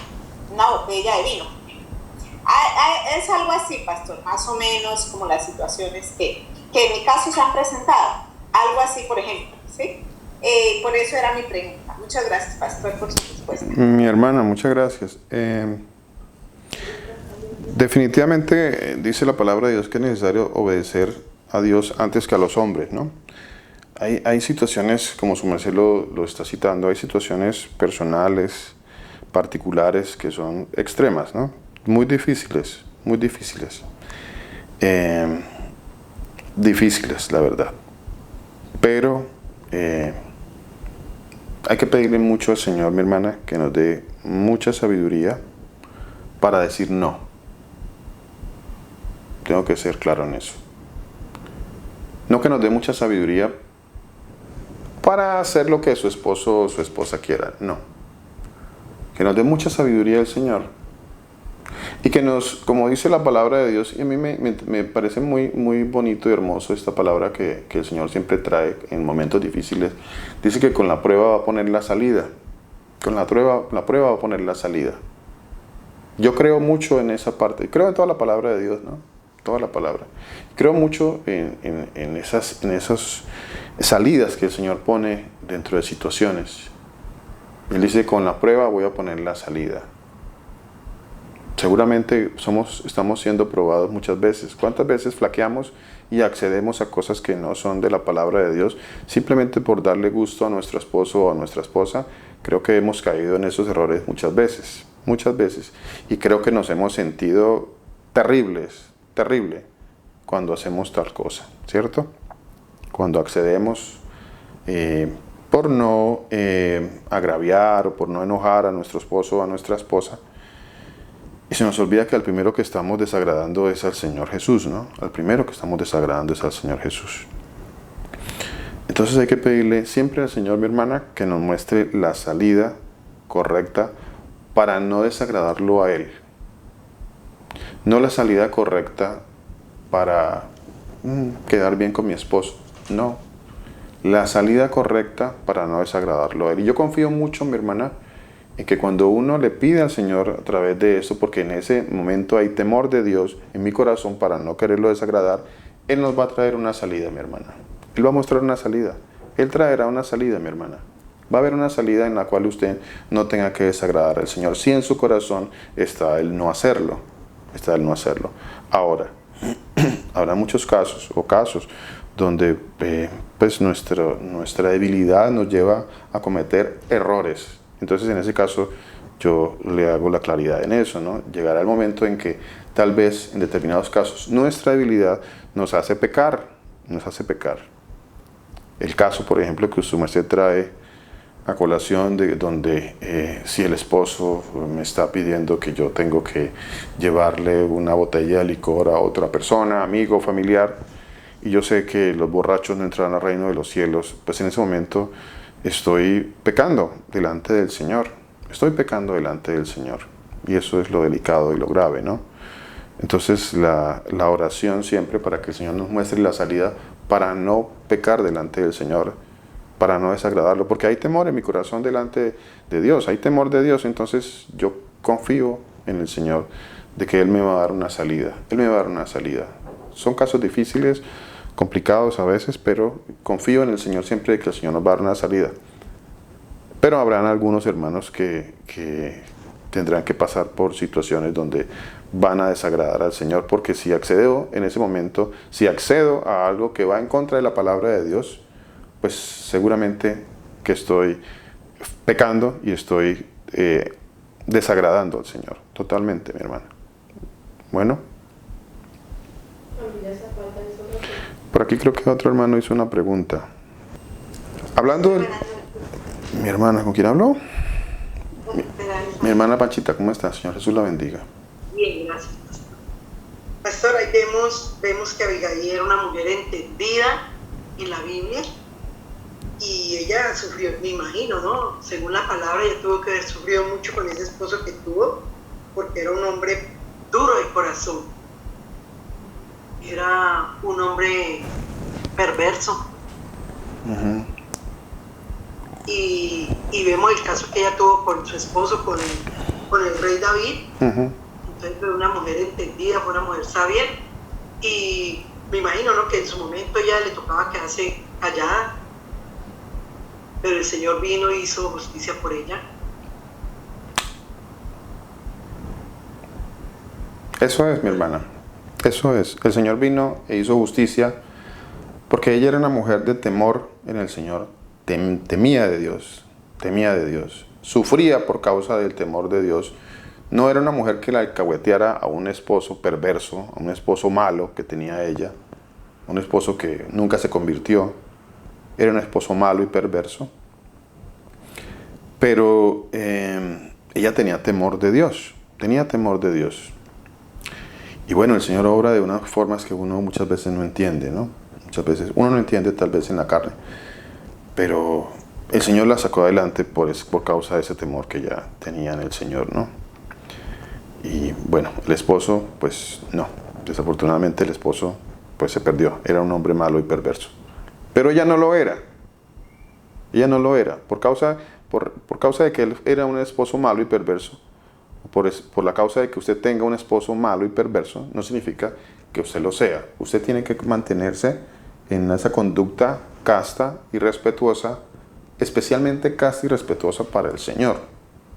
[SPEAKER 2] una botella de vino. Es algo así, pastor, más o menos como las situaciones que en mi caso se han presentado. Algo así, por ejemplo, ¿sí? Por eso era mi pregunta. Muchas gracias, pastor, por su respuesta.
[SPEAKER 1] Mi hermana, muchas gracias. Definitivamente dice la palabra de Dios que es necesario obedecer a Dios antes que a los hombres, ¿no? Hay situaciones, como su merced lo está citando, hay situaciones personales, particulares, que son extremas, ¿no? Muy difíciles, muy difíciles. Difíciles, la verdad. Pero hay que pedirle mucho al Señor, mi hermana, que nos dé mucha sabiduría para decir no. Tengo que ser claro en eso. No que nos dé mucha sabiduría para hacer lo que su esposo o su esposa quiera, no. Que nos dé mucha sabiduría el Señor. Y que nos, como dice la palabra de Dios, y a mí me parece muy, muy bonito y hermoso esta palabra que el Señor siempre trae en momentos difíciles. Dice que con la prueba va a poner la salida. Con la prueba va a poner la salida. Yo creo mucho en esa parte. Creo en toda la palabra de Dios, ¿no? Toda la palabra. Creo mucho en esas salidas que el Señor pone dentro de situaciones. Él dice, con la prueba voy a poner la salida. Seguramente estamos siendo probados muchas veces. ¿Cuántas veces flaqueamos y accedemos a cosas que no son de la palabra de Dios simplemente por darle gusto a nuestro esposo o a nuestra esposa? Creo que hemos caído en esos errores muchas veces. Y creo que nos hemos sentido terrible cuando hacemos tal cosa, ¿cierto? Cuando accedemos por no agraviar o por no enojar a nuestro esposo o a nuestra esposa. Y se nos olvida que al primero que estamos desagradando es al Señor Jesús, ¿no? Al primero que estamos desagradando es al Señor Jesús. Entonces hay que pedirle siempre al Señor, mi hermana, que nos muestre la salida correcta para no desagradarlo a Él. No la salida correcta para quedar bien con mi esposo. No. La salida correcta para no desagradarlo a Él. Y yo confío mucho, mi hermana, en que cuando uno le pide al Señor a través de eso, porque en ese momento hay temor de Dios en mi corazón para no quererlo desagradar, Él nos va a traer una salida, mi hermana. Él va a mostrar una salida. Él traerá una salida, mi hermana. Va a haber una salida en la cual usted no tenga que desagradar al Señor. Si en su corazón está el no hacerlo. Ahora, habrá muchos casos donde pues nuestra debilidad nos lleva a cometer errores. Entonces, en ese caso, yo le hago la claridad en eso, ¿no? Llegará el momento en que tal vez en determinados casos nuestra debilidad nos hace pecar. El caso, por ejemplo, que su merced trae a colación donde si el esposo me está pidiendo que yo tengo que llevarle una botella de licor a otra persona, amigo, familiar, y yo sé que los borrachos no entrarán al reino de los cielos, pues en ese momento estoy pecando delante del Señor. Y eso es lo delicado y lo grave, ¿no? Entonces la oración siempre para que el Señor nos muestre la salida para no pecar delante del Señor, para no desagradarlo, porque hay temor en mi corazón delante de Dios, hay temor de Dios, entonces yo confío en el Señor de que Él me va a dar una salida. Él me va a dar una salida. Son casos difíciles, complicados a veces, pero confío en el Señor siempre de que el Señor nos va a dar una salida. Pero habrán algunos hermanos que tendrán que pasar por situaciones donde van a desagradar al Señor, porque si accedo en ese momento, si accedo a algo que va en contra de la palabra de Dios, pues seguramente que estoy pecando y estoy desagradando al Señor. Totalmente, mi hermana. Bueno. Por aquí creo que otro hermano hizo una pregunta. Hablando del... Mi hermana, ¿con quién habló? Mi hermana Panchita, ¿cómo está? Señor Jesús la bendiga.
[SPEAKER 4] Bien, gracias. Pastor, ahí vemos que Abigail era una mujer entendida en la Biblia y ella sufrió, me imagino, ¿no? Según la palabra, ella tuvo que haber sufrido mucho con ese esposo que tuvo, porque era un hombre duro de corazón. Era un hombre perverso.
[SPEAKER 1] Uh-huh.
[SPEAKER 4] Y vemos el caso que ella tuvo con su esposo, con el rey David.
[SPEAKER 1] Uh-huh.
[SPEAKER 4] Entonces fue una mujer entendida, fue una mujer sabia, y me imagino, ¿no?, que en su momento ella le tocaba quedarse callada, pero el Señor vino y hizo justicia por ella.
[SPEAKER 1] Eso es, mi hermana. Eso es. El Señor vino e hizo justicia porque ella era una mujer de temor en el Señor. Temía de Dios. Temía de Dios. Sufría por causa del temor de Dios. No era una mujer que la alcahueteara a un esposo perverso, a un esposo malo que tenía ella. Un esposo que nunca se convirtió. Era un esposo malo y perverso. Pero ella tenía temor de Dios. Tenía temor de Dios. Y bueno, el Señor obra de unas formas que uno muchas veces no entiende, ¿no? Muchas veces uno no entiende tal vez en la carne. Pero el Señor la sacó adelante por causa de ese temor que ella tenía en el Señor, ¿no? Y bueno, el esposo, pues no. Desafortunadamente el esposo, pues se perdió. Era un hombre malo y perverso. Pero ella no lo era. Ella no lo era. Por causa de que él era un esposo malo y perverso, por la causa de que usted tenga un esposo malo y perverso, no significa que usted lo sea. Usted tiene que mantenerse en esa conducta casta y respetuosa, especialmente casta y respetuosa para el Señor.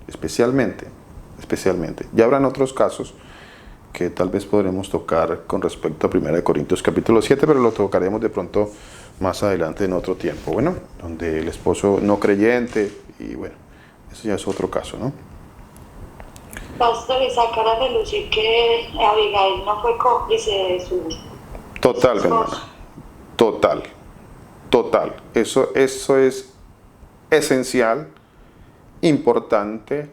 [SPEAKER 1] Especialmente. Ya habrán otros casos que tal vez podremos tocar con respecto a 1 Corintios capítulo 7, pero lo tocaremos de pronto más adelante en otro tiempo, bueno, donde el esposo no creyente, y bueno, eso ya es otro caso, ¿no?
[SPEAKER 3] Pastor, y sacar a relucir que Abigail no fue cómplice de su
[SPEAKER 1] Total,
[SPEAKER 3] esposo.
[SPEAKER 1] hermana. Total. Eso es esencial, importante.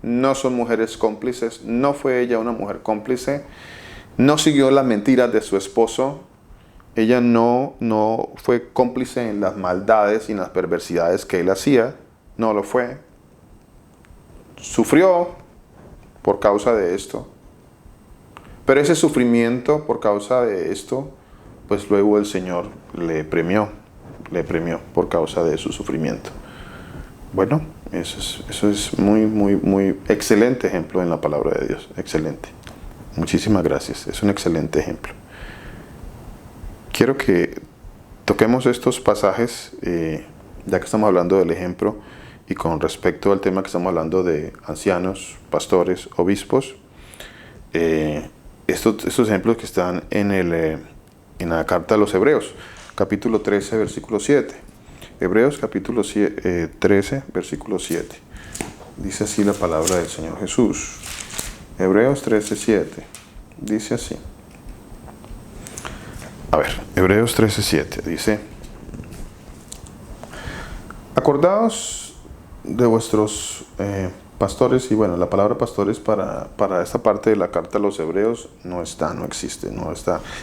[SPEAKER 1] No son mujeres cómplices. No fue ella una mujer cómplice. No siguió las mentiras de su esposo. Ella no fue cómplice en las maldades y en las perversidades que él hacía. No lo fue. Sufrió por causa de esto. Pero ese sufrimiento por causa de esto, pues luego el Señor le premió por causa de su sufrimiento. Bueno, eso es muy excelente ejemplo en la palabra de Dios. Excelente. Muchísimas gracias. Es un excelente ejemplo. Quiero que toquemos estos pasajes, ya que estamos hablando del ejemplo, y con respecto al tema que estamos hablando de ancianos, pastores, obispos, estos ejemplos que están en la carta a los Hebreos, capítulo 13, versículo 7. Hebreos capítulo 13, versículo 7. Dice así la palabra del Señor Jesús. Hebreos 13, 7. Dice así. A ver, Hebreos 13, 7. Dice: acordaos de vuestros pastores. Y bueno, la palabra pastores para esta parte de la carta a los Hebreos no existe.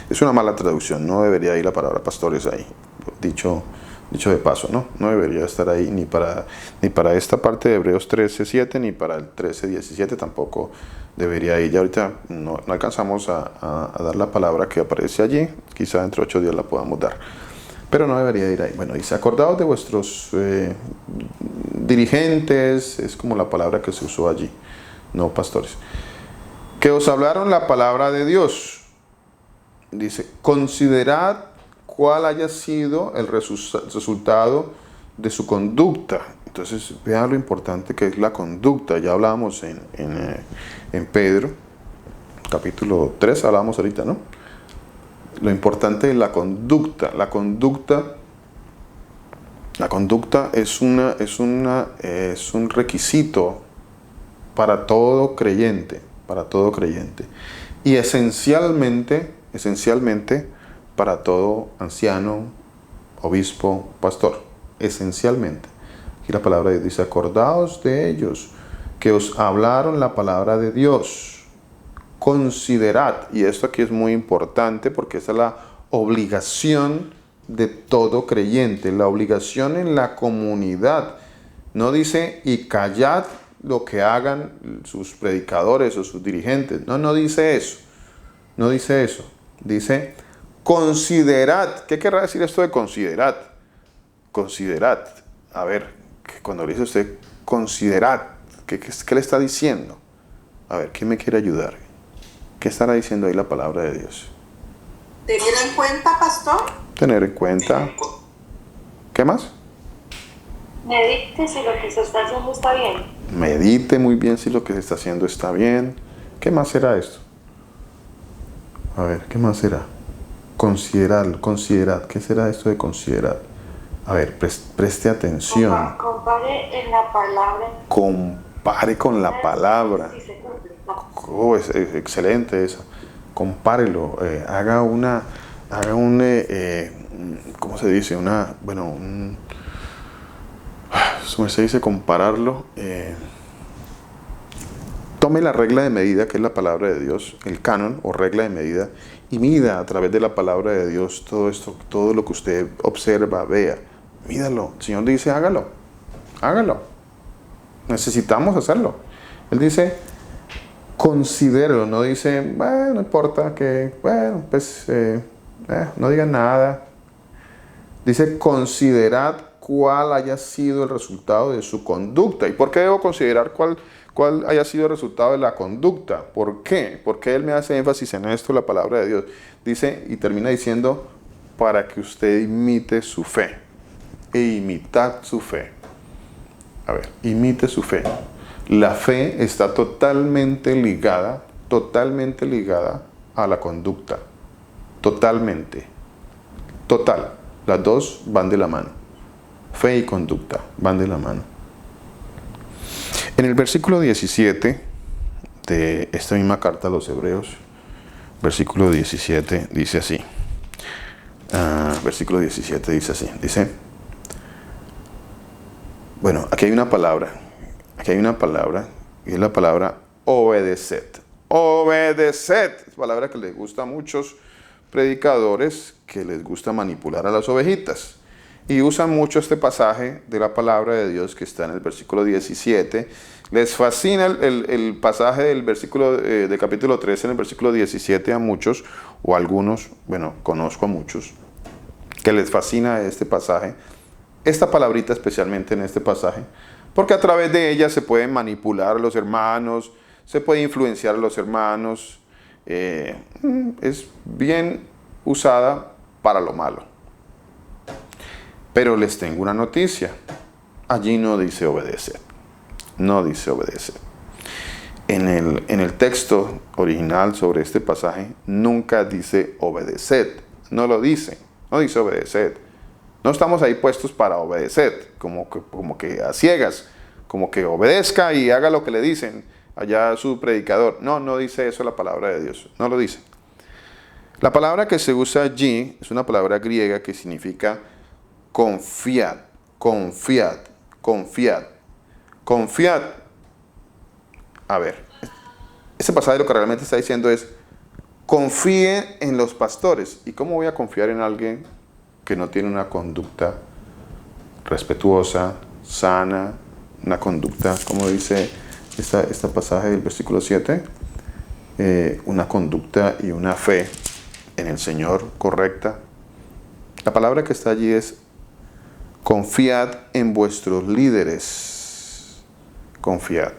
[SPEAKER 1] Es una mala traducción. No debería ir la palabra pastores ahí. Dicho de paso, no debería estar ahí ni para esta parte de Hebreos 13:7 ni para el 13:17 tampoco debería ir. Ya ahorita no alcanzamos a dar la palabra que aparece allí, quizá dentro de 8 días la podamos dar, pero no debería ir ahí. Bueno, dice: acordaos de vuestros dirigentes, es como la palabra que se usó allí, no pastores, que os hablaron la palabra de Dios. Dice, considerad cuál haya sido el resultado de su conducta. Entonces, vean lo importante que es la conducta. Ya hablábamos en Pedro, capítulo 3, hablábamos ahorita, ¿no? Lo importante es la conducta. La conducta es un requisito para todo creyente, y esencialmente para todo anciano, obispo, pastor, esencialmente. Aquí la palabra de Dios dice, acordaos de ellos que os hablaron la palabra de Dios. Considerad, y esto aquí es muy importante porque esa es la obligación de todo creyente, la obligación en la comunidad. No dice, y callad lo que hagan sus predicadores o sus dirigentes. No dice eso. No dice eso. Dice, considerad. ¿Qué querrá decir esto de considerad? Considerad. A ver, cuando le dice usted, considerad, ¿qué le está diciendo? A ver, ¿quién me quiere ayudar? ¿Qué estará diciendo ahí la palabra de Dios?
[SPEAKER 2] Tener en cuenta, pastor.
[SPEAKER 1] Tener en cuenta. ¿Qué más?
[SPEAKER 3] Medite si lo que se está haciendo está bien.
[SPEAKER 1] Medite muy bien si lo que se está haciendo está bien. ¿Qué más será esto? A ver, ¿qué más será? Considerad. ¿Qué será esto de considerar? A ver, preste atención.
[SPEAKER 3] Compare en la palabra.
[SPEAKER 1] Compare con la palabra.
[SPEAKER 3] Si se cumple.
[SPEAKER 1] Oh, es excelente eso. Compárelo. Haga un, ¿cómo se dice? ¿Cómo se dice? Compararlo. Tome la regla de medida, que es la palabra de Dios, el canon o regla de medida, y mida a través de la palabra de Dios todo esto, todo lo que usted observa, vea. Mídalo. El Señor dice, hágalo. Necesitamos hacerlo. Él dice, considéralo. No dice, bueno, no importa que, bueno, pues, no digan nada. Dice, considerad cuál haya sido el resultado de su conducta. ¿Y por qué debo considerar cuál haya sido el resultado de la conducta? ¿Por qué? Porque él me hace énfasis en esto, la palabra de Dios. Dice, y termina diciendo, para que usted imite su fe. E imitad su fe. A ver, imite su fe. La fe está totalmente ligada a la conducta. Totalmente. Total. Las dos van de la mano. Fe y conducta van de la mano. En el versículo 17 de esta misma carta a los Hebreos, versículo 17 dice así. Versículo 17 dice así. Dice, bueno, aquí hay una palabra, y es la palabra obedeced. Obedeced, es palabra que les gusta a muchos predicadores, que les gusta manipular a las ovejitas. Y usan mucho este pasaje de la palabra de Dios que está en el versículo 17. Les fascina el pasaje del versículo de capítulo 13 en el versículo 17 a muchos, o a algunos, bueno, conozco a muchos, que les fascina este pasaje, esta palabrita especialmente en este pasaje, porque a través de ella se pueden manipular a los hermanos, se puede influenciar a los hermanos, es bien usada para lo malo. Pero les tengo una noticia. Allí no dice obedecer. No dice obedecer. En el texto original sobre este pasaje nunca dice obedeced. No lo dice. No dice obedeced. No estamos ahí puestos para obedecer. Como que a ciegas. Como que obedezca y haga lo que le dicen allá su predicador. No dice eso la palabra de Dios. No lo dice. La palabra que se usa allí es una palabra griega que significa confiad. A ver, este pasaje lo que realmente está diciendo es, confíe en los pastores. ¿Y cómo voy a confiar en alguien que no tiene una conducta respetuosa, sana, una conducta, como dice este pasaje del versículo 7, una conducta y una fe en el Señor correcta? La palabra que está allí es, confiad en vuestros líderes. Confiad.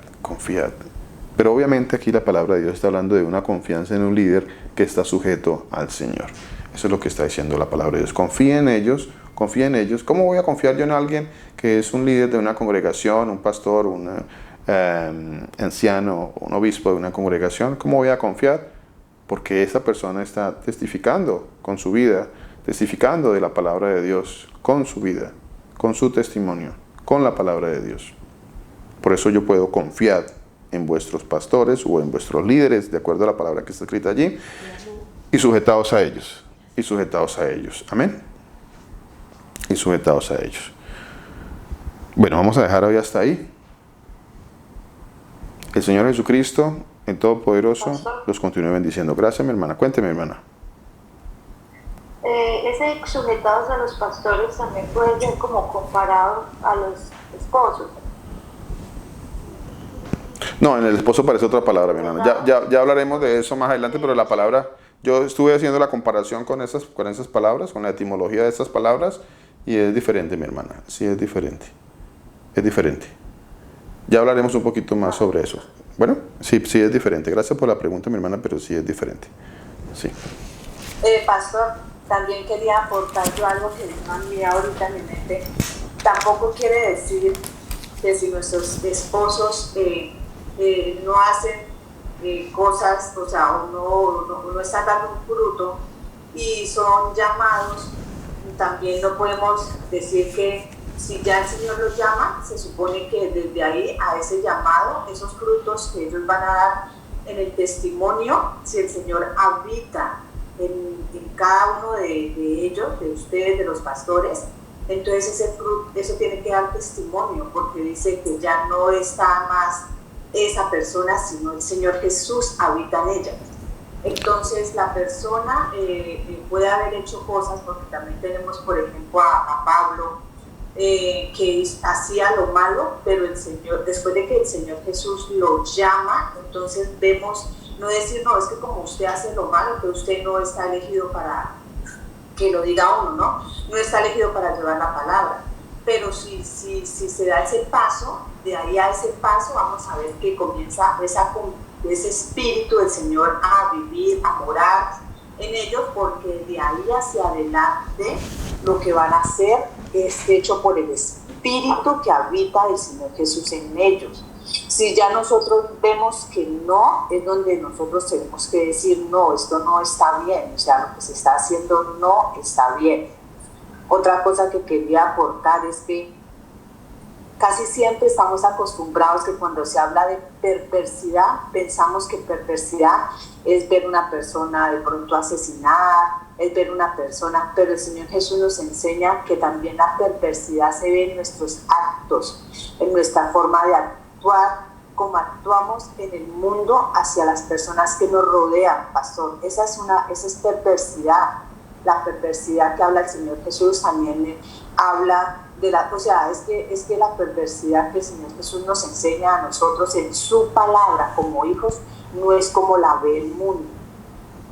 [SPEAKER 1] Pero obviamente aquí la palabra de Dios está hablando de una confianza en un líder que está sujeto al Señor. Eso es lo que está diciendo la palabra de Dios. Confía en ellos, confía en ellos. ¿Cómo voy a confiar yo en alguien que es un líder de una congregación, un pastor, un anciano, un obispo de una congregación? ¿Cómo voy a confiar? Porque esa persona está testificando con su vida, testificando de la palabra de Dios con su vida, con su testimonio, con la palabra de Dios. Por eso yo puedo confiar en vuestros pastores o en vuestros líderes, de acuerdo a la palabra que está escrita allí, y sujetados a ellos. Y sujetados a ellos. Amén. Y sujetados a ellos. Bueno, vamos a dejar hoy hasta ahí. El Señor Jesucristo, el Todopoderoso, los continúe bendiciendo. Gracias, mi hermana. Cuénteme, hermana.
[SPEAKER 3] Ese sujetados a los pastores también puede ser como comparado a los esposos.
[SPEAKER 1] No, en el esposo parece otra palabra, mi hermana. Ya hablaremos de eso más adelante, pero la palabra, yo estuve haciendo la comparación con esas palabras, con la etimología de estas palabras, y es diferente, mi hermana. Sí, es diferente. Es diferente. Ya hablaremos un poquito más sobre eso. Bueno, sí es diferente. Gracias por la pregunta, mi hermana, pero sí es diferente. Sí.
[SPEAKER 2] Pastor, también quería aportar yo algo que vino a mí ahorita en mi mente. Tampoco quiere decir que si nuestros esposos no hacen cosas, o sea, o no están dando un fruto y son llamados, también no podemos decir que si ya el Señor los llama, se supone que desde ahí a ese llamado, esos frutos que ellos van a dar en el testimonio, si el Señor habita en cada uno de ellos, de ustedes, de los pastores, entonces eso tiene que dar testimonio, porque dice que ya no está más esa persona, sino el Señor Jesús habita en ella. Entonces la persona puede haber hecho cosas, porque también tenemos, por ejemplo, a Pablo, que hacía lo malo, pero el Señor, después de que el Señor Jesús lo llama, entonces vemos, no decir, no, es que como usted hace lo malo, que usted no está elegido para que lo diga uno, no está elegido para llevar la palabra, pero si se da ese paso, de ahí a ese paso vamos a ver que comienza ese espíritu del Señor a vivir, a morar en ellos, porque de ahí hacia adelante lo que van a hacer es hecho por el espíritu que habita el Señor Jesús en ellos. Si ya nosotros vemos que no, es donde nosotros tenemos que decir, no, esto no está bien, o sea, lo que se está haciendo no está bien. Otra cosa que quería aportar es que casi siempre estamos acostumbrados que cuando se habla de perversidad, pensamos que perversidad es ver una persona de pronto asesinar, es ver una persona, pero el Señor Jesús nos enseña que también la perversidad se ve en nuestros actos, en nuestra forma de actuar, como actuamos en el mundo hacia las personas que nos rodean, pastor. Esa es perversidad. La perversidad que habla el Señor Jesús también habla de o sea, es que la perversidad que el Señor Jesús nos enseña a nosotros en su palabra como hijos no es como la ve el mundo,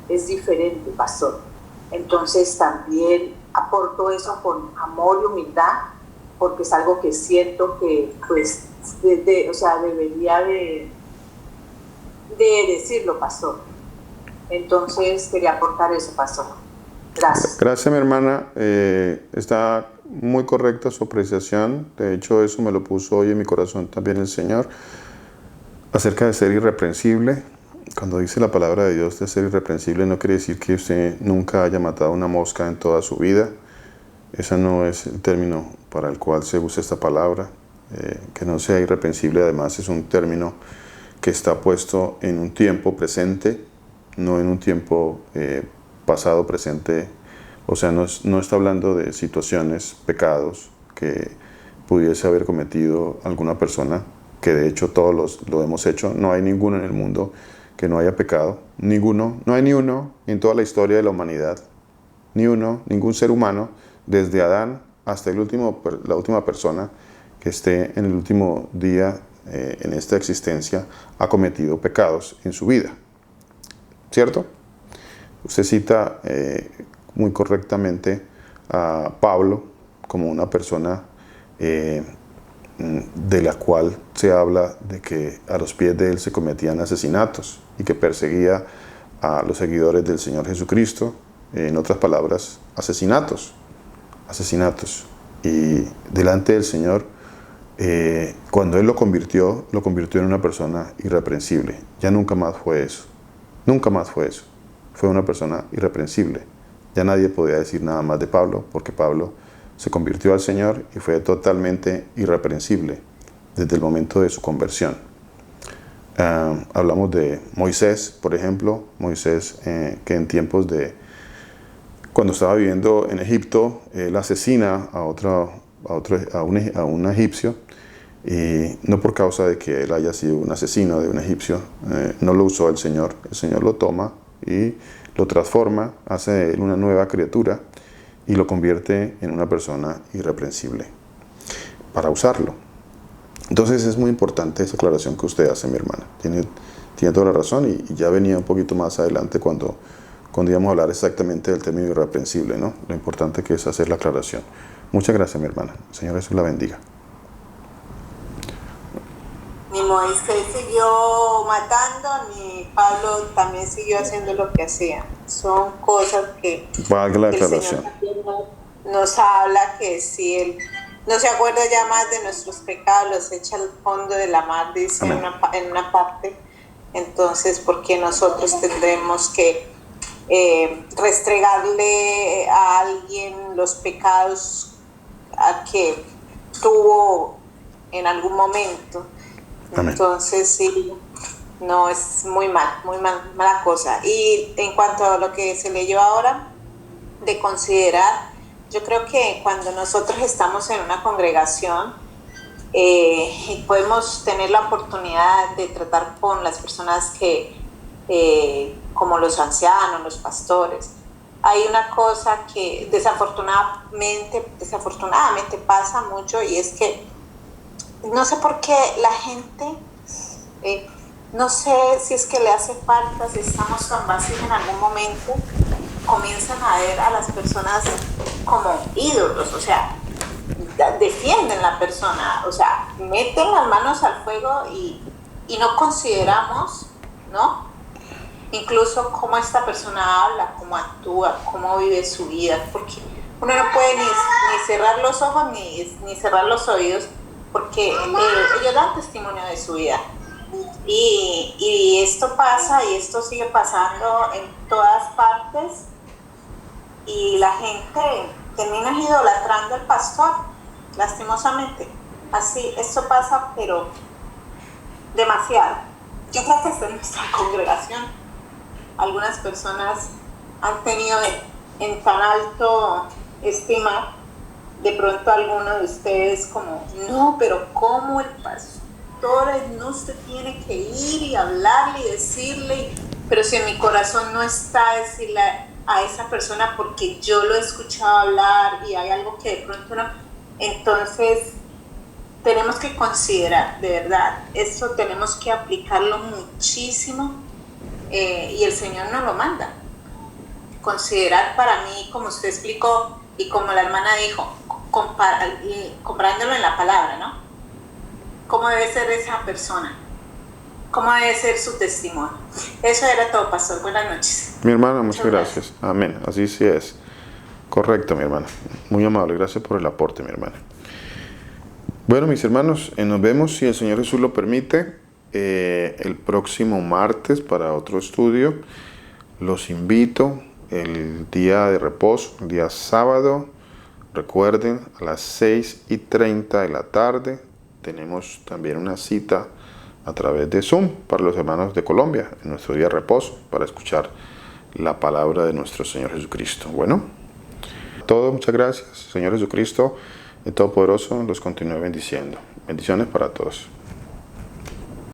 [SPEAKER 2] es diferente, pastor. Entonces también aporto eso con amor y humildad, porque es algo que siento que pues o sea, debería de decirlo, pastor. Entonces quería aportar eso, pastor. Gracias.
[SPEAKER 1] Gracias, mi hermana. Está muy correcta su apreciación. De hecho, eso me lo puso hoy en mi corazón también el Señor, acerca de ser irreprensible. Cuando dice la palabra de Dios de ser irreprensible, no quiere decir que usted nunca haya matado una mosca en toda su vida. Ese no es el término para el cual se usa esta palabra. Que no sea irreprensible, además, es un término que está puesto en un tiempo presente, no en un tiempo pasado, presente. O sea, no está hablando de situaciones, pecados que pudiese haber cometido alguna persona, que de hecho todos lo hemos hecho. No hay ninguno en el mundo que no haya pecado, ninguno, no hay ni uno en toda la historia de la humanidad, ningún ser humano, desde Adán hasta la última persona que esté en el último día en esta existencia, ha cometido pecados en su vida, ¿cierto? Usted cita muy correctamente a Pablo como una persona de la cual se habla de que a los pies de él se cometían asesinatos y que perseguía a los seguidores del Señor Jesucristo, en otras palabras, asesinatos. Y delante del Señor, cuando Él lo convirtió en una persona irreprensible. Ya nunca más fue eso. Fue una persona irreprensible. Ya nadie podía decir nada más de Pablo, porque Pablo se convirtió al Señor y fue totalmente irreprensible desde el momento de su conversión. Hablamos de Moisés, por ejemplo. Moisés, que en tiempos de cuando estaba viviendo en Egipto, él asesina a un egipcio, y no por causa de que él haya sido un asesino de un egipcio, no lo usó el Señor lo toma y lo transforma, hace de él una nueva criatura y lo convierte en una persona irreprensible para usarlo. Entonces es muy importante esa aclaración que usted hace, mi hermana. Tiene toda la razón, y ya venía un poquito más adelante cuando íbamos a hablar exactamente del término irreprensible, ¿no? Lo importante que es hacer la aclaración. Muchas gracias, mi hermana. El Señor Jesús la bendiga.
[SPEAKER 2] Ni Moisés siguió matando, ni Pablo también siguió haciendo lo que hacía. Son cosas que
[SPEAKER 1] valga la
[SPEAKER 2] el
[SPEAKER 1] aclaración.
[SPEAKER 2] Señor nos habla, que si Él no se acuerda ya más de nuestros pecados, los echa al fondo de la mar, dice en una parte. Entonces, ¿por qué nosotros tendremos que restregarle a alguien los pecados que tuvo en algún momento?
[SPEAKER 1] Amén.
[SPEAKER 2] Entonces sí, no, es muy mala cosa. Y en cuanto a lo que se leyó ahora, de considerar, yo creo que cuando nosotros estamos en una congregación, podemos tener la oportunidad de tratar con las personas que como los ancianos, los pastores. Hay una cosa que desafortunadamente pasa mucho, y es que no sé por qué la gente, no sé si es que le hace falta, si estamos tan vacíos en algún momento, comienzan a ver a las personas como ídolos, o sea, defienden la persona, o sea, meten las manos al fuego y no consideramos, ¿no? Incluso cómo esta persona habla, cómo actúa, cómo vive su vida, porque uno no puede ni cerrar los ojos ni cerrar los oídos, porque ellos dan testimonio de su vida. Y esto pasa, y esto sigue pasando en todas partes, y la gente termina idolatrando al pastor, lastimosamente. Así, esto pasa, pero demasiado. Yo creo que hasta en nuestra congregación algunas personas han tenido en tan alto estima de pronto a alguno de ustedes como, no, pero ¿cómo el pastor no usted tiene que ir y hablarle y decirle? Pero si en mi corazón no está decirle a esa persona, porque yo lo he escuchado hablar y hay algo que de pronto no. Entonces tenemos que considerar, de verdad, esto tenemos que aplicarlo muchísimo, y el Señor nos lo manda. Considerar, para mí, como usted explicó y como la hermana dijo, comparándolo en la palabra, ¿no? ¿Cómo debe ser esa persona? ¿Cómo debe ser su testimonio? Eso era todo, pastor. Buenas noches.
[SPEAKER 1] Mi hermana, muchas gracias. Amén. Así sí es. Correcto, mi hermana. Muy amable. Gracias por el aporte, mi hermana. Bueno, mis hermanos, nos vemos, si el Señor Jesús lo permite, el próximo martes para otro estudio. Los invito el día de reposo, el día sábado. Recuerden, a las 6:30 de la tarde tenemos también una cita a través de Zoom para los hermanos de Colombia, en nuestro día de reposo, para escuchar la palabra de nuestro Señor Jesucristo. Bueno, todo, muchas gracias. Señor Jesucristo, el Todopoderoso, los continúe bendiciendo. Bendiciones para todos.